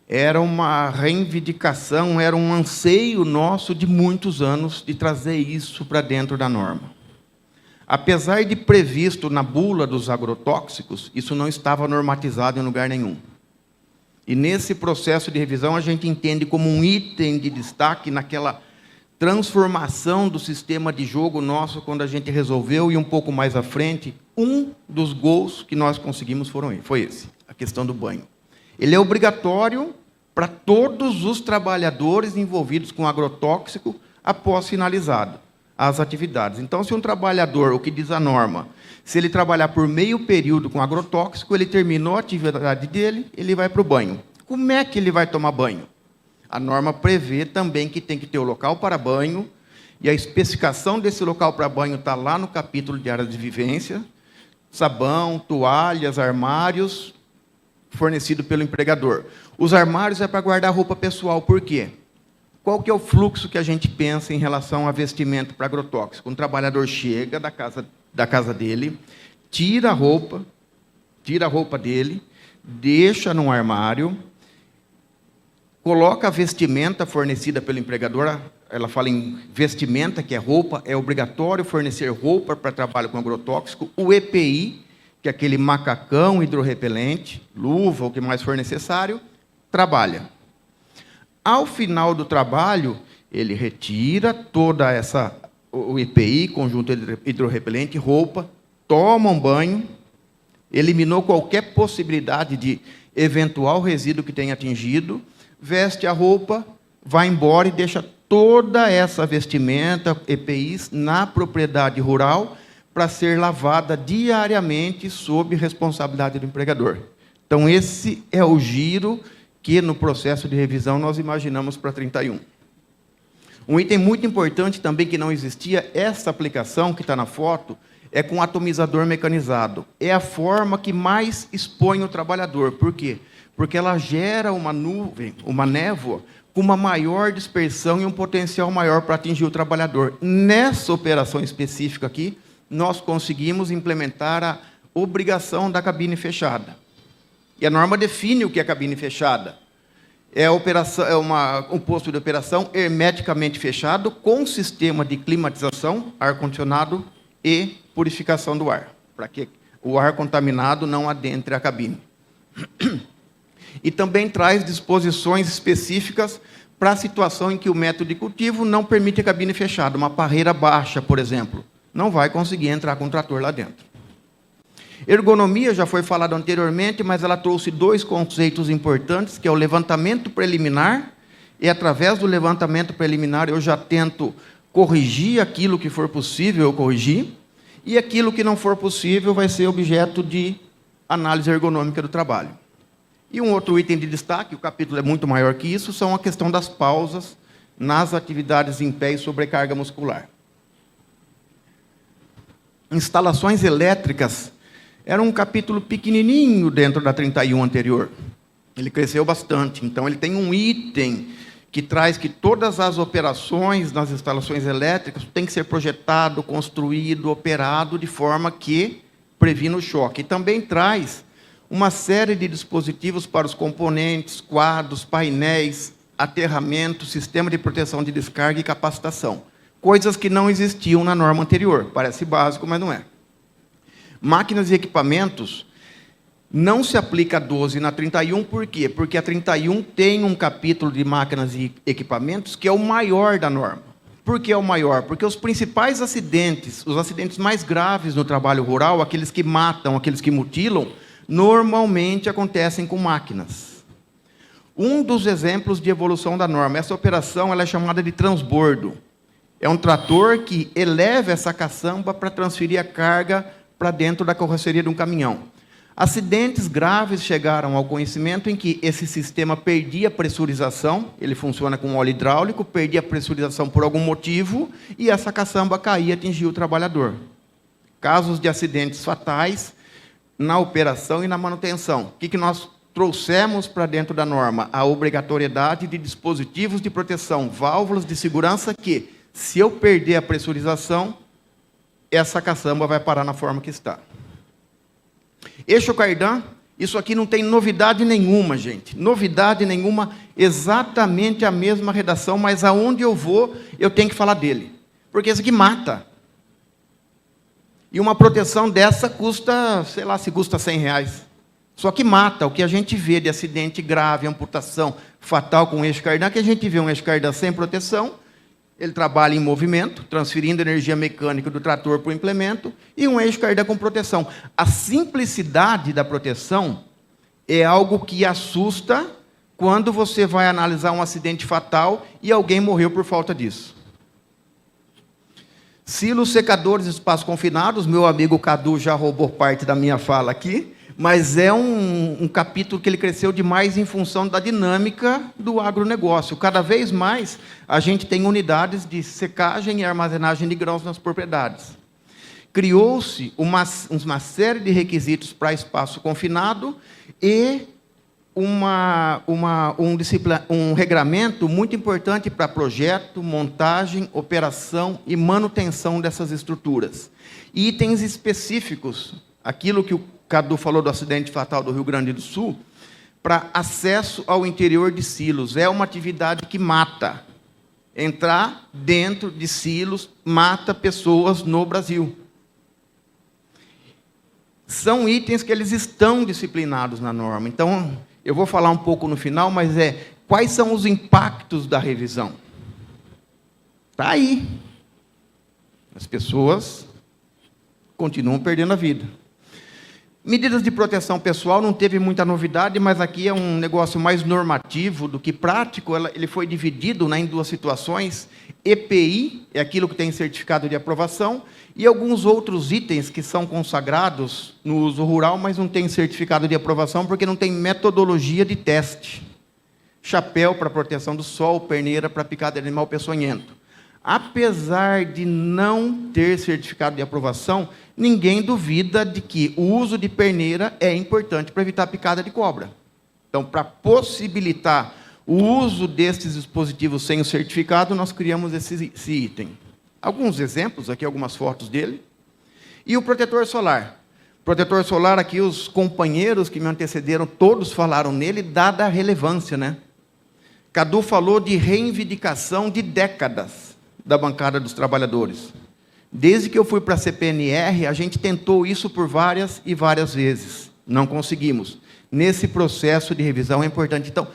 era uma reivindicação, era um anseio nosso de muitos anos de trazer isso para dentro da norma. Apesar de previsto na bula dos agrotóxicos, isso não estava normatizado em lugar nenhum. E nesse processo de revisão a gente entende como um item de destaque naquela transformação do sistema de jogo nosso quando a gente resolveu, e um pouco mais à frente, um dos gols que nós conseguimos foi esse, a questão do banho. Ele é obrigatório para todos os trabalhadores envolvidos com agrotóxico após finalizado as atividades. Então, se um trabalhador, o que diz a norma, se ele trabalhar por meio período com agrotóxico, ele terminou a atividade dele, ele vai para o banho. Como é que ele vai tomar banho? A norma prevê também que tem que ter o local para banho, e a especificação desse local para banho está lá no capítulo de área de vivência, sabão, toalhas, armários, fornecido pelo empregador. Os armários é para guardar roupa pessoal, por quê? Qual que é o fluxo que a gente pensa em relação a vestimento para agrotóxico? Um trabalhador chega da casa dele, tira a roupa dele, deixa num armário, coloca a vestimenta fornecida pelo empregador, ela fala em vestimenta, que é roupa, é obrigatório fornecer roupa para trabalho com agrotóxico, o EPI, que é aquele macacão hidrorrepelente, luva, o que mais for necessário, trabalha. Ao final do trabalho, ele retira toda o EPI, conjunto hidrorrepelente, roupa, toma um banho, eliminou qualquer possibilidade de eventual resíduo que tenha atingido, veste a roupa, vai embora e deixa toda essa vestimenta, EPIs, na propriedade rural para ser lavada diariamente sob responsabilidade do empregador. Então, esse é o giro que, no processo de revisão, nós imaginamos para 31. Um item muito importante também que não existia, essa aplicação que está na foto, é com atomizador mecanizado. É a forma que mais expõe o trabalhador. Por quê? Porque ela gera uma nuvem, uma névoa, com uma maior dispersão e um potencial maior para atingir o trabalhador. Nessa operação específica aqui, nós conseguimos implementar a obrigação da cabine fechada. E a norma define o que é cabine fechada. É um posto de operação hermeticamente fechado, com sistema de climatização, ar-condicionado e purificação do ar, para que o ar contaminado não adentre a cabine. E também traz disposições específicas para a situação em que o método de cultivo não permite a cabine fechada. Uma parreira baixa, por exemplo, não vai conseguir entrar com o trator lá dentro. Ergonomia já foi falado anteriormente, mas ela trouxe dois conceitos importantes, que é o levantamento preliminar e, através do levantamento preliminar, eu já tento corrigir aquilo que for possível eu corrigir, e aquilo que não for possível vai ser objeto de análise ergonômica do trabalho. E um outro item de destaque, o capítulo é muito maior que isso, são a questão das pausas nas atividades em pé e sobrecarga muscular. Instalações elétricas era um capítulo pequenininho dentro da 31 anterior. Ele cresceu bastante, então ele tem um item que traz que todas as operações nas instalações elétricas têm que ser projetado, construído, operado de forma que previna o choque. E também traz uma série de dispositivos para os componentes, quadros, painéis, aterramento, sistema de proteção de descarga e capacitação. Coisas que não existiam na norma anterior. Parece básico, mas não é. Máquinas e equipamentos não se aplica a 12 na 31, por quê? Porque a 31 tem um capítulo de máquinas e equipamentos que é o maior da norma. Por que é o maior? Porque os principais acidentes, os acidentes mais graves no trabalho rural, aqueles que matam, aqueles que mutilam, normalmente acontecem com máquinas. Um dos exemplos de evolução da norma, essa operação ela é chamada de transbordo. É um trator que eleva essa caçamba para transferir a carga para dentro da carroceria de um caminhão. Acidentes graves chegaram ao conhecimento em que esse sistema perdia pressurização, ele funciona com óleo hidráulico, perdia pressurização por algum motivo, e essa caçamba caía e atingia o trabalhador. Casos de acidentes fatais na operação e na manutenção. O que nós trouxemos para dentro da norma? A obrigatoriedade de dispositivos de proteção, válvulas de segurança que, se eu perder a pressurização, essa caçamba vai parar na forma que está. Eixo cardan, isso aqui não tem novidade nenhuma, gente. Novidade nenhuma, exatamente a mesma redação, mas aonde eu vou, eu tenho que falar dele. Porque isso aqui mata. E uma proteção dessa custa, sei lá, se custa R$100. Só que mata. O que a gente vê de acidente grave, amputação fatal com eixo cardan, que a gente vê um eixo cardan sem proteção, ele trabalha em movimento, transferindo energia mecânica do trator para o implemento, e um eixo cardan com proteção. A simplicidade da proteção é algo que assusta quando você vai analisar um acidente fatal e alguém morreu por falta disso. Silos, secadores, espaços confinados, meu amigo Cadu já roubou parte da minha fala aqui, mas é um capítulo que ele cresceu demais em função da dinâmica do agronegócio. Cada vez mais, a gente tem unidades de secagem e armazenagem de grãos nas propriedades. Criou-se uma série de requisitos para espaço confinado e um regramento muito importante para projeto, montagem, operação e manutenção dessas estruturas. Itens específicos, aquilo que o Cadu falou do acidente fatal do Rio Grande do Sul, para acesso ao interior de silos. É uma atividade que mata. Entrar dentro de silos mata pessoas no Brasil. São itens que eles estão disciplinados na norma. Então, eu vou falar um pouco no final, mas quais são os impactos da revisão? Está aí. As pessoas continuam perdendo a vida. Medidas de proteção pessoal, não teve muita novidade, mas aqui é um negócio mais normativo do que prático. Ele foi dividido em duas situações. EPI, é aquilo que tem certificado de aprovação, e alguns outros itens que são consagrados no uso rural, mas não tem certificado de aprovação porque não tem metodologia de teste. Chapéu para proteção do sol, perneira para picada de animal peçonhento. Apesar de não ter certificado de aprovação, ninguém duvida de que o uso de perneira é importante para evitar a picada de cobra. Então, para possibilitar o uso destes dispositivos sem o certificado, nós criamos esse item. Alguns exemplos, aqui algumas fotos dele. E o protetor solar. Protetor solar, aqui os companheiros que me antecederam, todos falaram nele, dada a relevância, né? Cadu falou de reivindicação de décadas da bancada dos trabalhadores. Desde que eu fui para a CPNR, a gente tentou isso por várias e várias vezes. Não conseguimos. Nesse processo de revisão é importante. Então,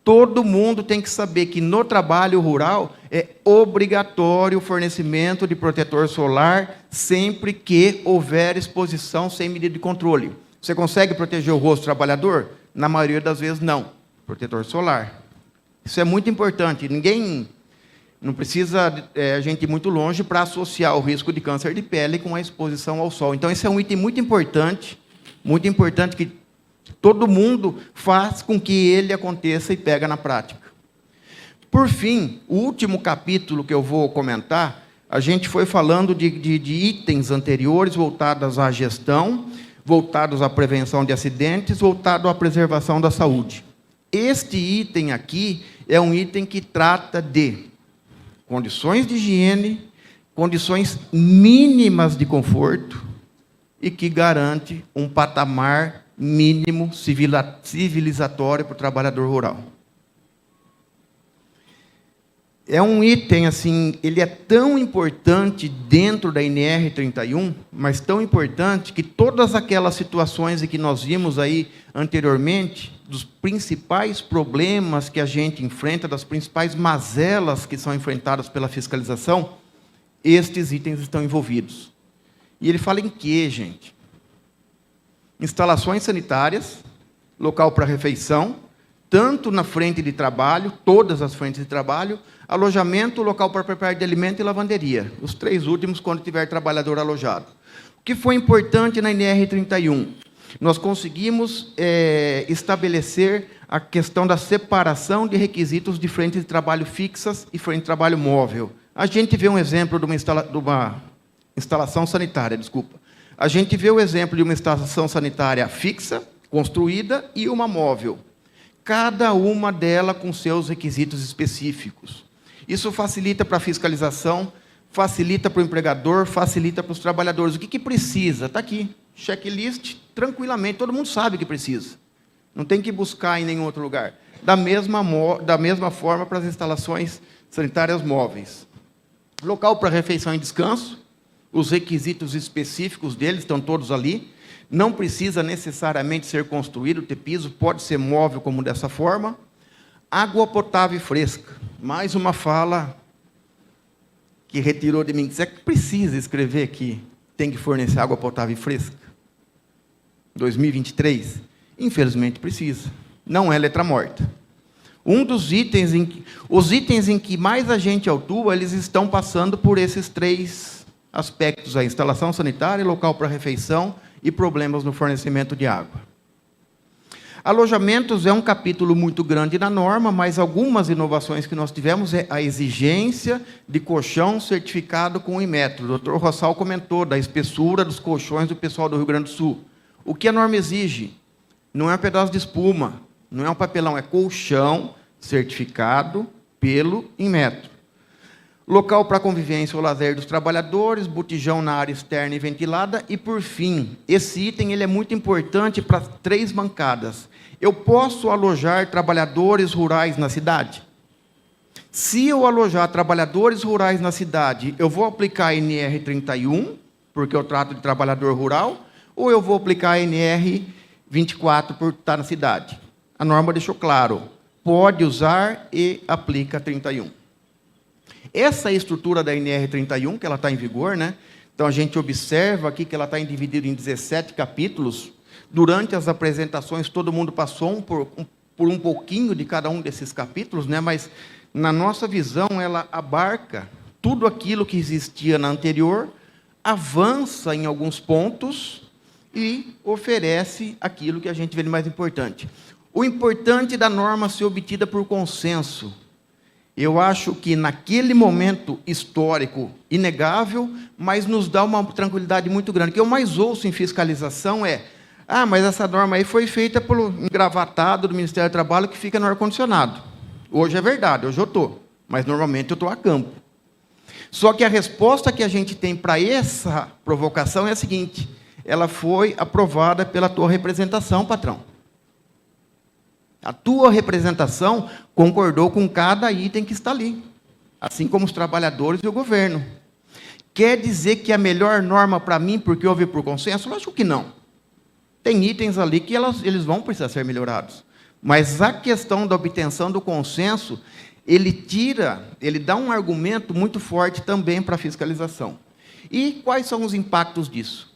todo mundo tem que saber que no trabalho rural é obrigatório o fornecimento de protetor solar sempre que houver exposição sem medida de controle. Você consegue proteger o rosto do trabalhador? Na maioria das vezes, não. Protetor solar. Isso é muito importante. Ninguém... Não precisa a gente ir muito longe para associar o risco de câncer de pele com a exposição ao sol. Então, esse é um item muito importante que todo mundo faz com que ele aconteça e pega na prática. Por fim, o último capítulo que eu vou comentar, a gente foi falando de itens anteriores voltados à gestão, voltados à prevenção de acidentes, voltados à preservação da saúde. Este item aqui é um item que trata de condições de higiene, condições mínimas de conforto e que garante um patamar mínimo civilizatório para o trabalhador rural. É um item, assim, ele é tão importante dentro da NR 31, mas tão importante que todas aquelas situações que nós vimos aí anteriormente, dos principais problemas que a gente enfrenta, das principais mazelas que são enfrentadas pela fiscalização, estes itens estão envolvidos. E ele fala em quê, gente? Instalações sanitárias, local para refeição, tanto na frente de trabalho, todas as frentes de trabalho, alojamento, local para preparar de alimento e lavanderia. Os 3 últimos, quando tiver trabalhador alojado. O que foi importante na NR 31? Nós conseguimos estabelecer a questão da separação de requisitos de frente de trabalho fixas e frente de trabalho móvel. A gente vê um exemplo de uma instalação sanitária, desculpa. A gente vê o exemplo de uma instalação sanitária fixa, construída, e uma móvel. Cada uma delas com seus requisitos específicos. Isso facilita para a fiscalização, facilita para o empregador, facilita para os trabalhadores. O que precisa? Está aqui. Checklist, tranquilamente, todo mundo sabe o que precisa. Não tem que buscar em nenhum outro lugar. Da mesma forma para as instalações sanitárias móveis. Local para refeição e descanso, os requisitos específicos deles estão todos ali. Não precisa necessariamente ser construído, ter piso, pode ser móvel como dessa forma. Água potável e fresca. Mais uma fala que retirou de mim. Você precisa escrever que tem que fornecer água potável e fresca? 2023? Infelizmente precisa. Não é letra morta. Um dos itens, os itens em que mais a gente atua, eles estão passando por esses 3 aspectos: a instalação sanitária, local para refeição e problemas no fornecimento de água. Alojamentos é um capítulo muito grande na norma, mas algumas inovações que nós tivemos é a exigência de colchão certificado com 1 metro. O Dr. Rossal comentou da espessura dos colchões do pessoal do Rio Grande do Sul. O que a norma exige? Não é um pedaço de espuma, não é um papelão, é colchão certificado pelo 1 metro. Local para convivência ou lazer dos trabalhadores, botijão na área externa e ventilada. E, por fim, esse item ele é muito importante para 3 bancadas. Eu posso alojar trabalhadores rurais na cidade? Se eu alojar trabalhadores rurais na cidade, eu vou aplicar a NR 31, porque eu trato de trabalhador rural, ou eu vou aplicar a NR 24 por estar na cidade? A norma deixou claro, pode usar e aplica 31. Essa é a estrutura da NR 31, que ela está em vigor, né? Então, a gente observa aqui que ela está dividida em 17 capítulos. Durante as apresentações, todo mundo passou por um pouquinho de cada um desses capítulos, né? Mas, na nossa visão, ela abarca tudo aquilo que existia na anterior, avança em alguns pontos e oferece aquilo que a gente vê de mais importante. O importante da norma ser obtida por consenso. Eu acho que, naquele momento histórico, inegável, mas nos dá uma tranquilidade muito grande. O que eu mais ouço em fiscalização é: mas essa norma aí foi feita pelo engravatado do Ministério do Trabalho que fica no ar-condicionado. Hoje é verdade, hoje eu estou, mas normalmente eu estou a campo. Só que a resposta que a gente tem para essa provocação é a seguinte: ela foi aprovada pela tua representação, patrão. A tua representação concordou com cada item que está ali, assim como os trabalhadores e o governo. Quer dizer que a melhor norma para mim, porque houve por consenso? Lógico que não. Tem itens ali que eles vão precisar ser melhorados. Mas a questão da obtenção do consenso, ele dá um argumento muito forte também para a fiscalização. E quais são os impactos disso?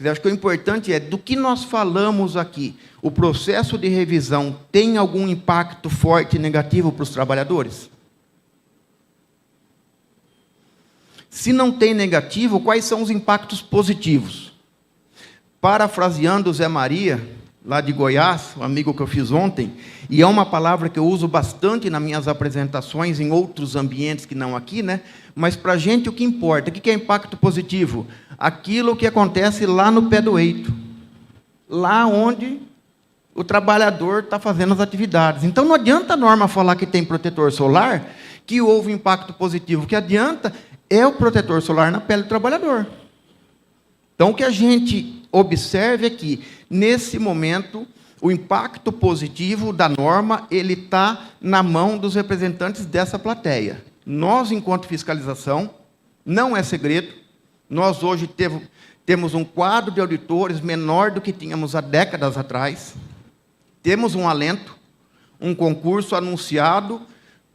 Acho que o importante é do que nós falamos aqui. O processo de revisão tem algum impacto forte e negativo para os trabalhadores? Se não tem negativo, quais são os impactos positivos? Parafraseando o Zé Maria, lá de Goiás, um amigo que eu fiz ontem, e é uma palavra que eu uso bastante nas minhas apresentações, em outros ambientes que não aqui, né? Mas para a gente o que importa, o que é impacto positivo? Aquilo que acontece lá no pé do eito, lá onde o trabalhador está fazendo as atividades. Então não adianta a norma falar que tem protetor solar, que houve impacto positivo. O que adianta é o protetor solar na pele do trabalhador. Então o que a gente observa é que, nesse momento, o impacto positivo da norma ele está na mão dos representantes dessa plateia. Nós, enquanto fiscalização, não é segredo, nós hoje temos um quadro de auditores menor do que tínhamos há décadas atrás, temos um alento, um concurso anunciado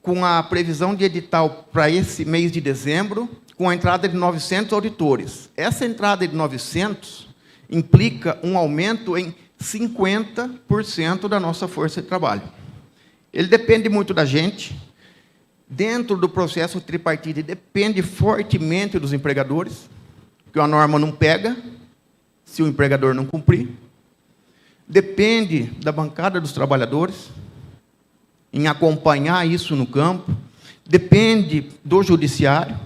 com a previsão de edital para esse mês de dezembro, com a entrada de 900 auditores. Essa entrada de 900 implica um aumento em 50% da nossa força de trabalho. Ele depende muito da gente. Dentro do processo tripartite, depende fortemente dos empregadores, porque a norma não pega se o empregador não cumprir. Depende da bancada dos trabalhadores, em acompanhar isso no campo. Depende do judiciário,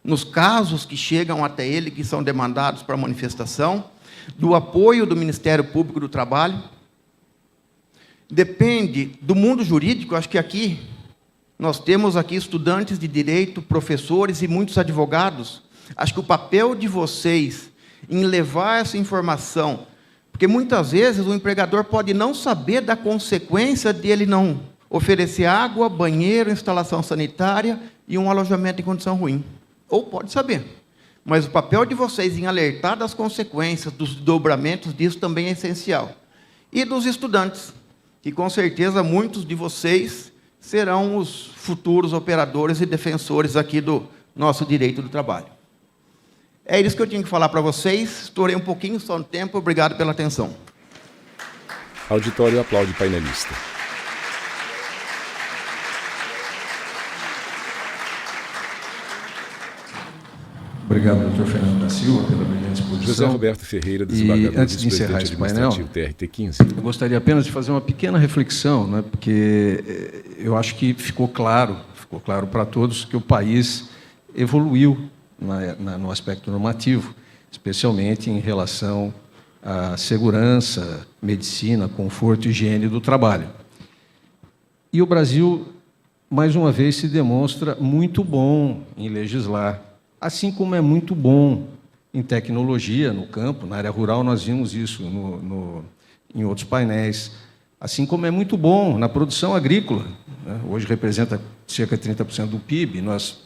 nos casos que chegam até ele, que são demandados para manifestação, do apoio do Ministério Público do Trabalho. Depende do mundo jurídico. Acho que aqui nós temos aqui estudantes de direito, professores e muitos advogados. Acho que o papel de vocês em levar essa informação, porque muitas vezes o empregador pode não saber da consequência de ele não oferecer água, banheiro, instalação sanitária e um alojamento em condição ruim. Ou pode saber. Mas o papel de vocês em alertar das consequências, dos dobramentos disso também é essencial. E dos estudantes, que com certeza muitos de vocês serão os futuros operadores e defensores aqui do nosso direito do trabalho. É isso que eu tinha que falar para vocês. Estourei um pouquinho só no tempo. Obrigado pela atenção. Auditório aplaude painelista. Obrigado, doutor Fernando da Silva, pela brilhante exposição. José Roberto Ferreira, desembargador, antes de encerrar esse painel, TRT15. Eu gostaria apenas de fazer uma pequena reflexão, né, porque eu acho que ficou claro para todos que o país evoluiu no aspecto normativo, especialmente em relação à segurança, medicina, conforto e higiene do trabalho. E o Brasil, mais uma vez, se demonstra muito bom em legislar, assim como é muito bom em tecnologia no campo. Na área rural nós vimos isso em outros painéis, assim como é muito bom na produção agrícola, né? Hoje representa cerca de 30% do PIB. Nós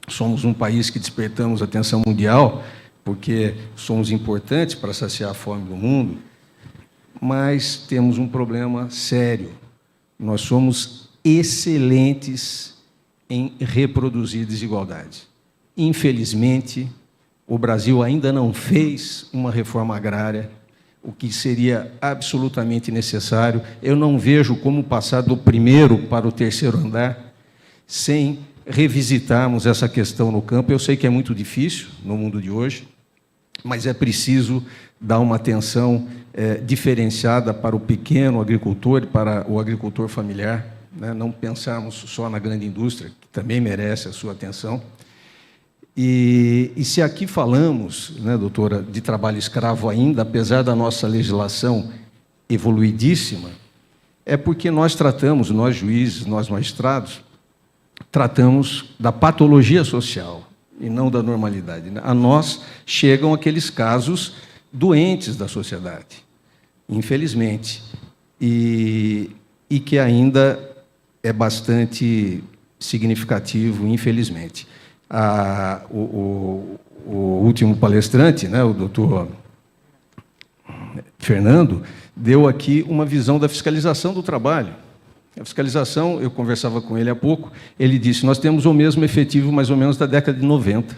somos um país que despertamos a atenção mundial, porque somos importantes para saciar a fome do mundo, mas temos um problema sério. Nós somos excelentes em reproduzir desigualdade. Infelizmente, o Brasil ainda não fez uma reforma agrária, o que seria absolutamente necessário. Eu não vejo como passar do primeiro para o terceiro andar sem revisitarmos essa questão no campo. Eu sei que é muito difícil no mundo de hoje, mas é preciso dar uma atenção diferenciada para o pequeno agricultor e para o agricultor familiar, né? Não pensarmos só na grande indústria, que também merece a sua atenção. E se aqui falamos, né, doutora, de trabalho escravo ainda, apesar da nossa legislação evoluidíssima, é porque nós tratamos, nós juízes, nós magistrados, tratamos da patologia social e não da normalidade. A nós chegam aqueles casos doentes da sociedade, infelizmente, e que ainda é bastante significativo, infelizmente. O último palestrante, né, o doutor Fernando, deu aqui uma visão da fiscalização do trabalho. A fiscalização, eu conversava com ele há pouco, ele disse, nós temos o mesmo efetivo mais ou menos da década de 90.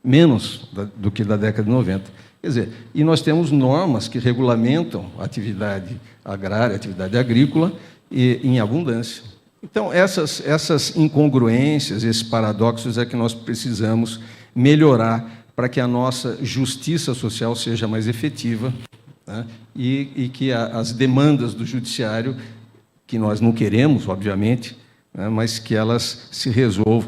menos do que da década de 90. Quer dizer, e nós temos normas que regulamentam a atividade agrária, a atividade agrícola, em abundância. Então, essas incongruências, esses paradoxos é que nós precisamos melhorar para que a nossa justiça social seja mais efetiva, né? E que as demandas do judiciário, que nós não queremos, obviamente, né? Mas que elas se resolvam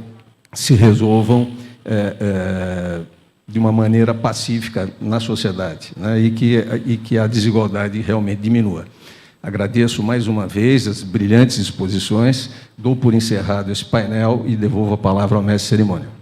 de uma maneira pacífica na sociedade, né? E que a desigualdade realmente diminua. Agradeço mais uma vez as brilhantes exposições, dou por encerrado esse painel e devolvo a palavra ao mestre de cerimônia.